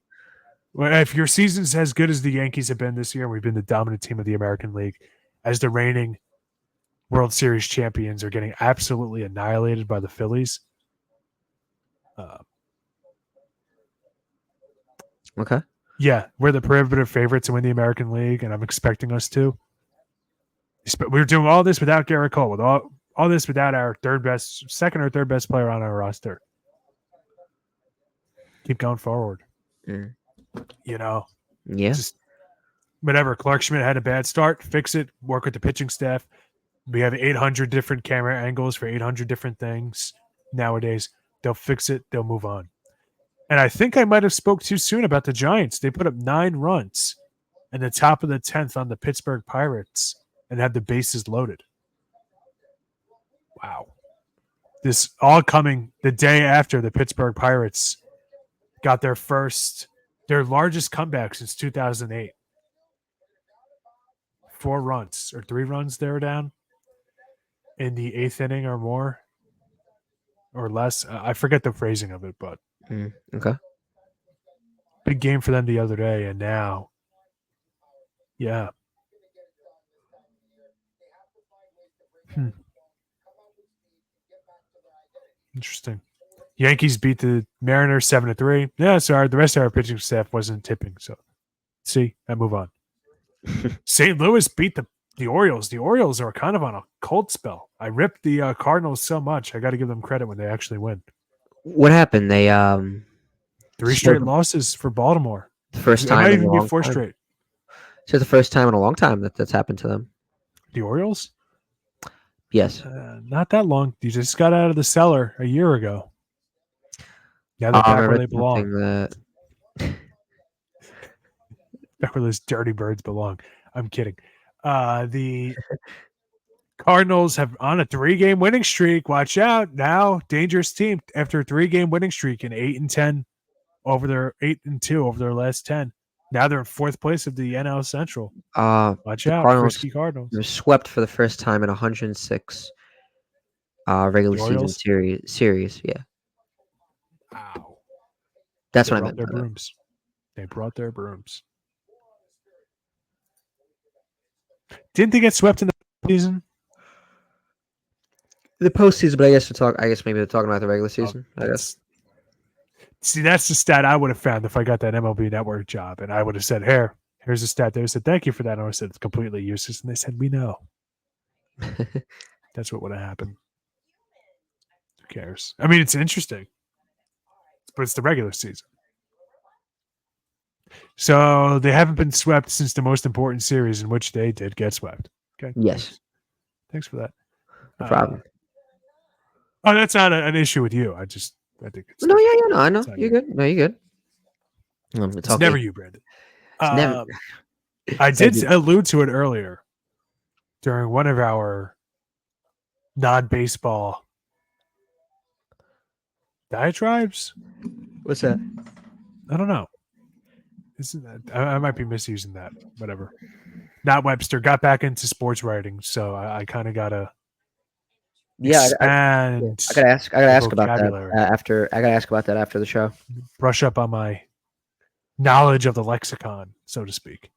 if your season's as good as the Yankees have been this year, and we've been the dominant team of the American League, as the reigning World Series champions are getting absolutely annihilated by the Phillies. Okay. Yeah, we're the prohibitive favorites to win the American League, and I'm expecting us to. We're doing all this without Garrett Cole, with all this without our second or third best player on our roster. Keep going forward. Mm. You know? Yeah. Just whatever. Clark Schmidt had a bad start. Fix it. Work with the pitching staff. We have 800 different camera angles for 800 different things nowadays. They'll fix it. They'll move on. And I think I might have spoke too soon about the Giants. They put up 9 runs in the top of the 10th on the Pittsburgh Pirates and had the bases loaded. Wow. This all coming the day after the Pittsburgh Pirates got their largest comeback since 2008. 4 runs or 3 runs they were down in the 8th inning or more or less. I forget the phrasing of it, but okay. Big game for them the other day, and now, yeah. Interesting. Yankees beat the Mariners 7-3. Yeah, sorry, the rest of our pitching staff wasn't tipping, so see, I move on. St. Louis beat the Orioles. The Orioles are kind of on a cold spell. I ripped the Cardinals so much. I got to give them credit when they actually win. What happened? They 3 straight losses for Baltimore. The first time. It might even be 4 straight. So the first time in a long time that's happened to them. The Orioles? Yes. Not that long. You just got out of the cellar a year ago. Yeah, they're back where they belong. Back where those dirty birds belong. I'm kidding. The Cardinals have on a 3-game winning streak. Watch out now, dangerous team after a 3-game winning streak and 8-10 over their 8-2 over their last 10. Now they're in 4th place of the NL Central. Watch out, frisky Cardinals. They're swept for the first time in 106 regular season series. Yeah. Wow. That's what I meant. Their brooms. They brought their brooms. Didn't they get swept in the season? The postseason, but I guess maybe they're talking about the regular season. I guess. See, that's the stat I would have found if I got that MLB Network job, and I would have said, here's a stat. They said, thank you for that. And I said, it's completely useless. And they said, we know. That's what would have happened. Who cares? I mean, it's interesting, but it's the regular season. So they haven't been swept since the most important series in which they did get swept. Okay. Yes. Thanks for that. No problem. That's not an issue with you. I think it's I know. You're good. No, you're good. It's never you, Brandon. I did allude to it earlier during one of our non-baseball diatribes. What's that? I don't know. I might be misusing that. Whatever. Not Webster. Got back into sports writing, so I kind of gotta expand. I gotta ask about that after. I gotta ask about that after the show. Brush up on my knowledge of the lexicon, so to speak.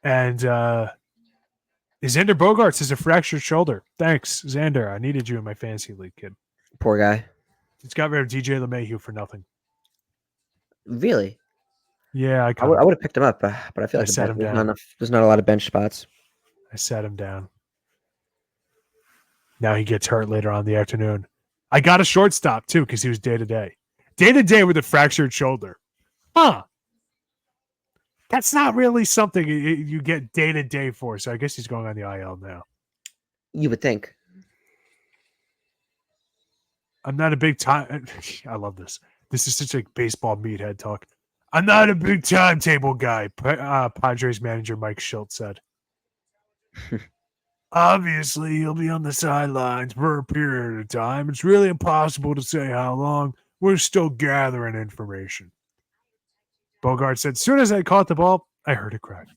And Xander Bogaerts has a fractured shoulder. Thanks, Xander. I needed you in my fantasy league, kid. Poor guy. It's got rid of DJ LeMahieu for nothing. Really? Yeah, I would have picked him up, but I feel like there's not a lot of bench spots. I sat him down. Now he gets hurt later on in the afternoon. I got a shortstop, too, because he was day-to-day. Day-to-day with a fractured shoulder. Huh. That's not really something you get day-to-day for, so I guess he's going on the IL now. You would think. I'm not a big time... I love this. This is such a baseball meathead talk. I'm not a big timetable guy, Padres manager Mike Schultz said. Obviously, he'll be on the sidelines for a period of time. It's really impossible to say how long. We're still gathering information. Bogart said, as soon as I caught the ball, I heard a crack.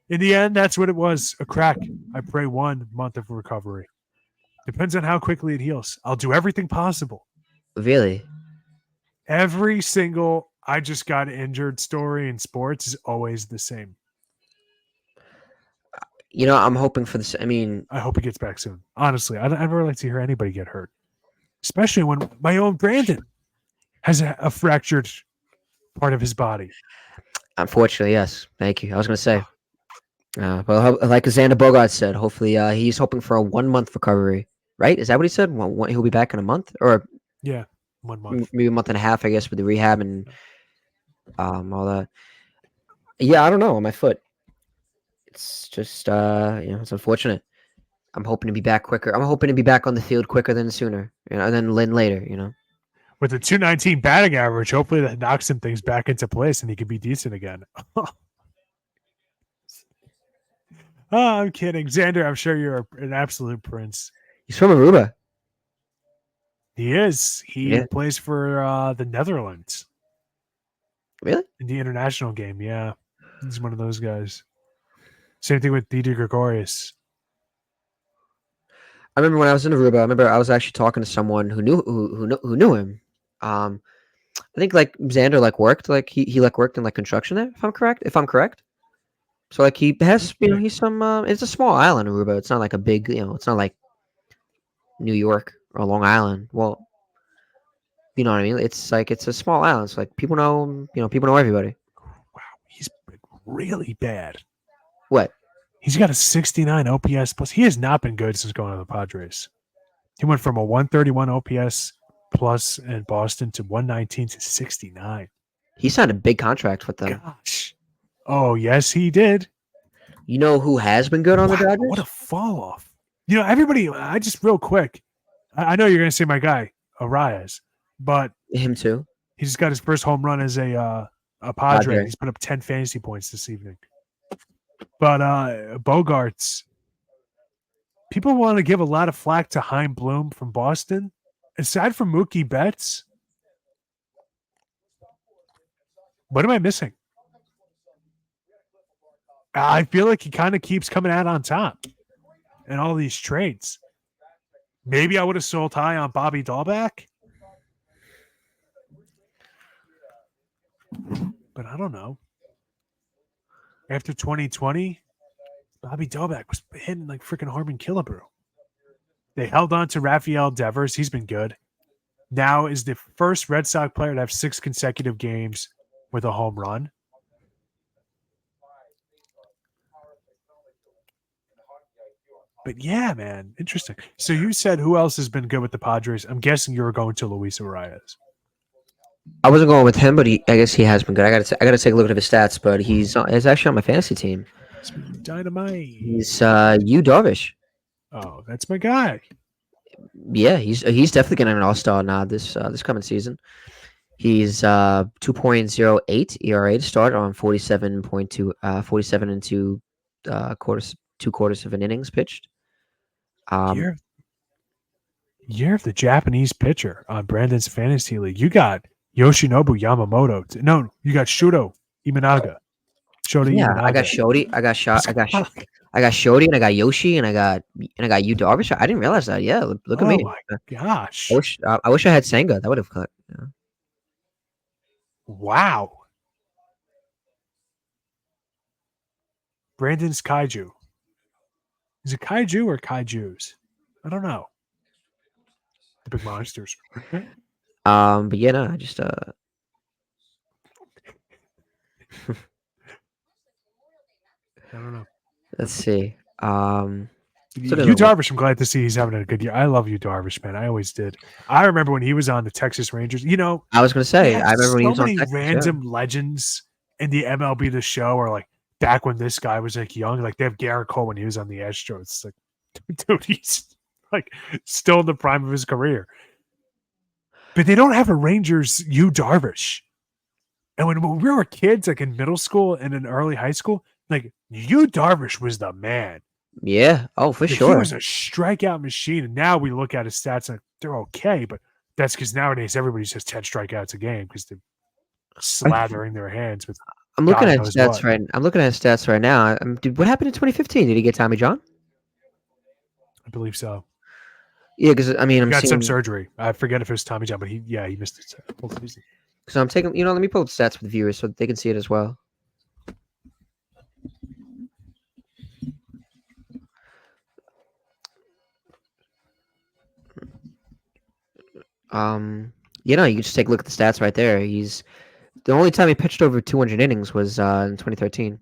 In the end, that's what it was, a crack. I pray 1 month of recovery. Depends on how quickly it heals. I'll do everything possible. Really? Every single I just got injured story in sports is always the same. I'm hoping for this. I mean, I hope he gets back soon. Honestly, I never like to hear anybody get hurt, especially when my own Brandon has a fractured part of his body. Unfortunately, yes. Thank you. I was going to say, well, like Xander Bogart said, hopefully he's hoping for a 1 month recovery. Right? Is that what he said? He'll be back in a month, or 1 month, maybe a month and a half, I guess, with the rehab and all that. Yeah, I don't know. On my foot, it's just it's unfortunate. I'm hoping to be back quicker. I'm hoping to be back on the field quicker than sooner, than later. With a 219 batting average, hopefully that knocks some things back into place and he can be decent again. I'm kidding. Xander, I'm sure you're an absolute prince. He's from Aruba. He is. He plays for the Netherlands. Really? In the international game, yeah. He's one of those guys. Same thing with Didi Gregorius. I remember when I was in Aruba, I was actually talking to someone who knew him. I think like Xander worked he worked in construction there, if I'm correct. So he has he's some it's a small island, Aruba. It's not like a big, it's not like New York or Long Island. Well, you know what I mean? It's it's a small island. It's people know, people know everybody. Wow, he's been really bad. What? He's got a 69 OPS plus. He has not been good since going to the Padres. He went from a 131 OPS plus in Boston to 119 to 69. He signed a big contract with them. Gosh. Oh, yes, he did. You know who has been good on the Dodgers? What a fall off. Everybody, I just real quick. I know you're going to say my guy, Arias, but him too. He just got his first home run as a Padre. He's put up 10 fantasy points this evening. But Bogarts, people want to give a lot of flack to Chaim Bloom from Boston. Aside from Mookie Betts, what am I missing? I feel like he kind of keeps coming out on top in all these trades. Maybe I would have sold high on Bobby Dahlback. But I don't know. After 2020, Bobby Dahlback was hitting like freaking Harmon Killebrew. They held on to Rafael Devers. He's been good. Now is the first Red Sox player to have 6 consecutive games with a home run. But yeah, man, interesting. So you said who else has been good with the Padres? I'm guessing you were going to Luis Arias. I wasn't going with him, but I guess he has been good. I got to take a look at his stats, but he's actually on my fantasy team. Dynamite. He's Yu Darvish. Oh, that's my guy. Yeah, he's definitely getting an all-star nod this coming season. He's 2.08 ERA to start on 47 and quarters, 2 quarters of an innings pitched. Year of the Japanese pitcher on Brandon's fantasy league. You got Yoshinobu Yamamoto. No, you got Shuto Imanaga. Yeah, I got Shody. I got Shody, and I got Yoshi, and I got Yu Darvish. I didn't realize that. Yeah, look at me. Oh my gosh! I wish I had Senga. That would have cut. Yeah. Wow. Brandon's Kaiju. Is it Kaiju or Kaijus? I don't know. The big monsters. But yeah, no, I just I don't know. Let's see. Yu Darvish, I'm glad to see he's having a good year. I love Yu Darvish, man. I always did. I remember when he was on the Texas Rangers. You know, I was going to say, I remember when he was on Texas, random legends in the MLB The Show, or like back when this guy was like young. Like they have Garrett Cole when he was on the Astros. It's like, dude, he's like still in the prime of his career. But they don't have a Rangers Yu Darvish. And when we were kids, like in middle school and in early high school, like Yu Darvish was the man. Yeah. Oh, for sure. He was a strikeout machine. And now we look at his stats and they're okay, but that's because nowadays everybody says 10 strikeouts a game because they're slathering their hands with. I'm looking at stats right now. What happened in 2015? Did he get Tommy John? I believe so. Yeah, because I mean, he got some surgery. I forget if it was Tommy John, but he missed it. So I'm taking, let me pull up stats for the viewers so they can see it as well. You can just take a look at the stats right there. He's the only time he pitched over 200 innings was in 2013,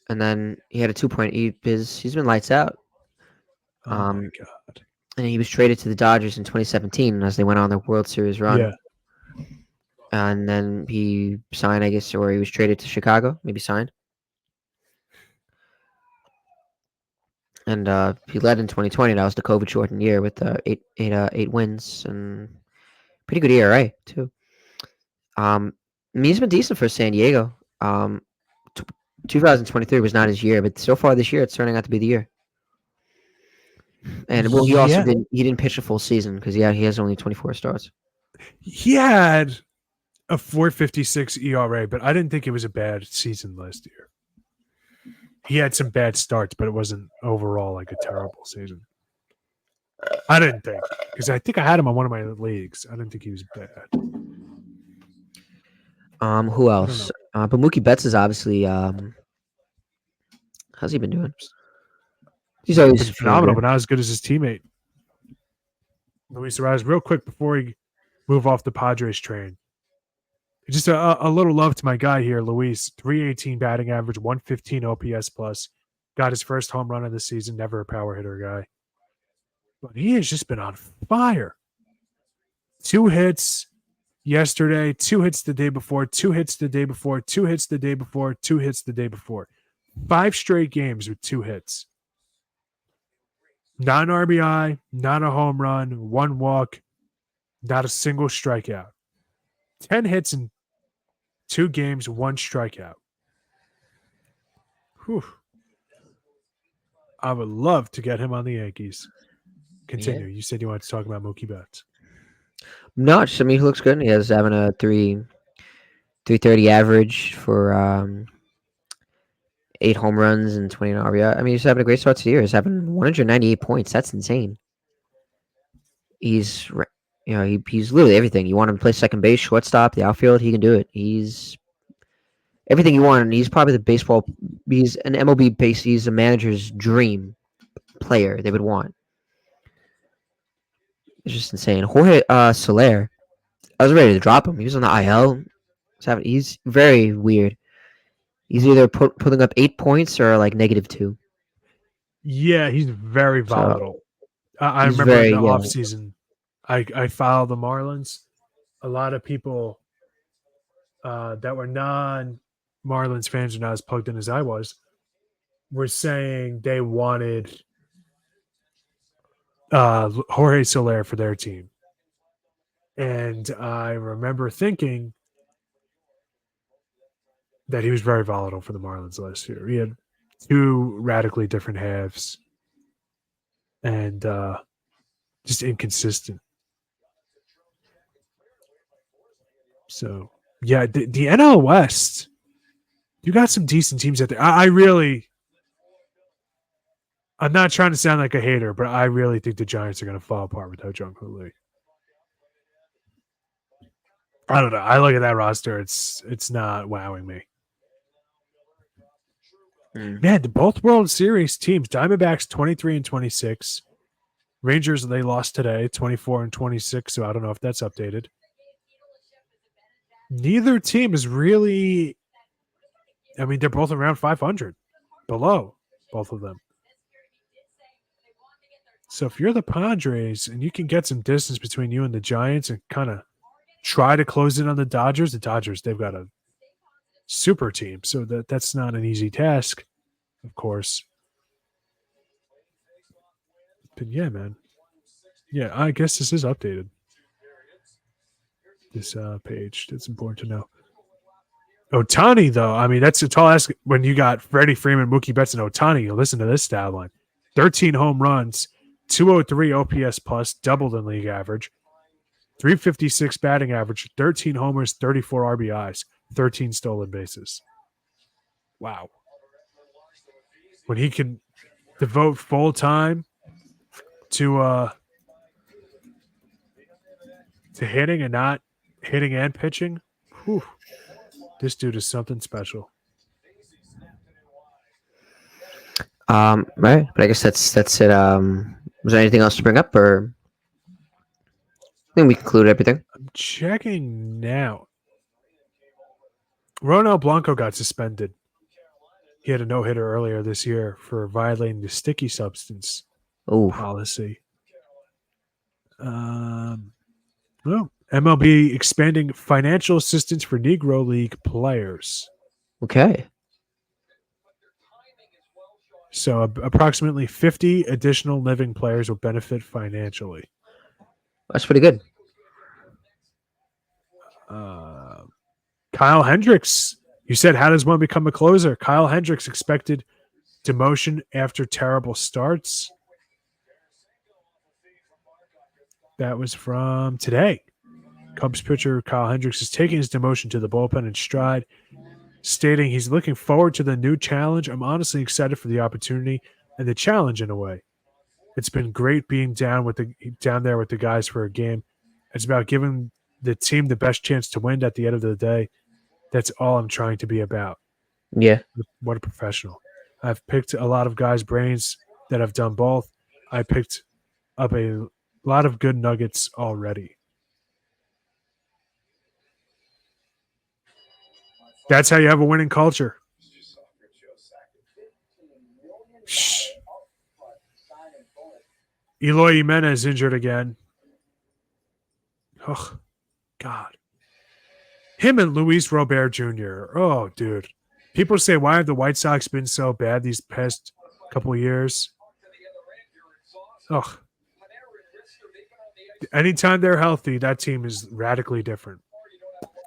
and then he had a 2.8. He's been lights out. Oh my god! And he was traded to the Dodgers in 2017 as they went on their World Series run. Yeah. And then he signed, I guess, or he was traded to Chicago. Maybe signed. And he led in 2020. That was the COVID-shortened year with eight wins and pretty good ERA too. He's been decent for San Diego. 2023 was not his year, but so far this year, it's turning out to be the year. And well, he also didn't pitch a full season because he has only 24 starts. He had a 4.56 ERA, but I didn't think it was a bad season last year. He had some bad starts, but it wasn't overall like a terrible season. I didn't think, because I think I had him on one of my leagues. I didn't think he was bad. Who else? But Mookie Betts is obviously. How's he been doing? He's always been phenomenal, but not as good as his teammate, Luis Arraez. Real quick before we move off the Padres train, just a little love to my guy here, Luis. 318 batting average, 115 OPS plus. Got his first home run of the season. Never a power hitter guy, but he has just been on fire. 2 hits yesterday, 2 hits the day before, 2 hits the day before, 2 hits the day before, 2 hits the day before. 5 straight games with 2 hits. Not an RBI, not a home run, 1 walk, not a single strikeout. 10 hits in 2 games, 1 strikeout. Whew. I would love to get him on the Yankees. Continue. Yeah. You said you wanted to talk about Mookie Betts. No, just, I mean, he looks good. He has having a 330 average for 8 home runs and 20 RBI. I mean, he's having a great start to the year. He's having 198 points. That's insane. He's literally everything. You want him to play second base, shortstop, the outfield, he can do it. He's everything you want, and he's probably he's an MLB base. He's a manager's dream player they would want. It's just insane. Jorge Soler, I was ready to drop him. He was on the IL. He's very weird. He's either putting up 8 points or like -2. Yeah, he's very volatile. I remember in the offseason, I followed the Marlins. A lot of people that were non-Marlins fans, are not as plugged in as I was, were saying they wanted Jorge Soler for their team. And I remember thinking that he was very volatile for the Marlins last year. He had two radically different halves and just inconsistent. So, yeah, the NL West, you got some decent teams out there. I'm not trying to sound like a hater, but I really think the Giants are going to fall apart without Jung Hoo Lee. I don't know. I look at that roster. It's not wowing me. Man, both World Series teams, Diamondbacks 23-26. Rangers, they lost today, 24-26. So I don't know if that's updated. Neither team is really. I mean, they're both around 500, below both of them. So if you're the Padres and you can get some distance between you and the Giants and kind of try to close in on the Dodgers, they've got a super team. So that's not an easy task, of course. But yeah, man. Yeah, I guess this is updated. This page. That's important to know. Ohtani, though, I mean, that's a tall ask when you got Freddie Freeman, Mookie Betts, and Ohtani. You listen to this stat line. 13 home runs, 203 OPS plus, double the league average, 356 batting average, 13 homers, 34 RBIs, 13 stolen bases. Wow. When he can devote full time to hitting and not hitting and pitching, whew, this dude is something special. Right, but I guess that's it. Was there anything else to bring up, or I think we concluded everything? I'm checking now. Ronel Blanco got suspended. He had a no-hitter earlier this year for violating the sticky substance policy. Well, MLB expanding financial assistance for Negro League players. Okay. So approximately 50 additional living players will benefit financially. That's pretty good. Kyle Hendricks. You said, how does one become a closer? Kyle Hendricks expected demotion after terrible starts. That was from today. Cubs pitcher Kyle Hendricks is taking his demotion to the bullpen in stride, stating he's looking forward to the new challenge. I'm honestly excited for the opportunity and the challenge in a way. It's been great being down there with the guys for a game. It's about giving the team the best chance to win at the end of the day. That's all I'm trying to be about. Yeah. What a professional. I've picked a lot of guys' brains that have done both. I picked up a lot of good nuggets already. That's how you have a winning culture. Shh. Eloy Jimenez injured again. Oh, God. Him and Luis Robert Jr. Oh, dude. People say, why have the White Sox been so bad these past couple of years? Oh. Anytime they're healthy, that team is radically different.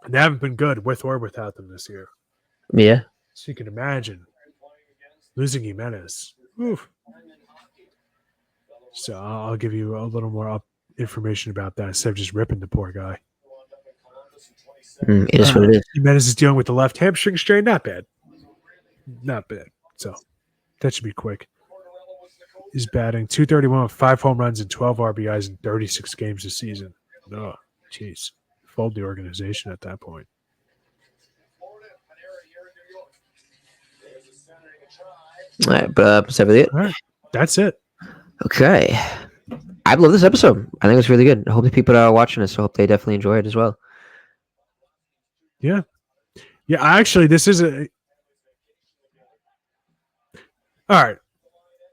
And they haven't been good with or without them this year. Yeah. So you can imagine losing Jimenez. Oof. So I'll give you a little more information about that instead of just ripping the poor guy. It is what it is. Jimenez is dealing with the left hamstring strain. Not bad. Not bad. So that should be quick. He's batting .231 with 5 home runs and 12 RBIs in 36 games this season. Oh, jeez. Fold the organization at that point. All right, but that's it. All right, that's it. Okay. I love this episode. I think it's really good. I hope the people that are watching this, I hope they definitely enjoy it as well. Yeah. Yeah, actually, this is a... All right.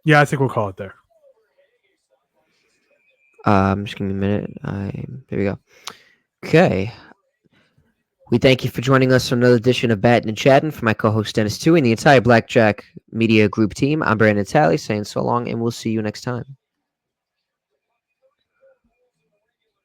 Yeah, I think we'll call it there. Just give me a minute. There we go. Okay. We thank you for joining us on another edition of Battin and Chattin. For my co-host Denis Tuohy and the entire Blackjack Media Group team, I'm Brandon Natale saying so long, and we'll see you next time.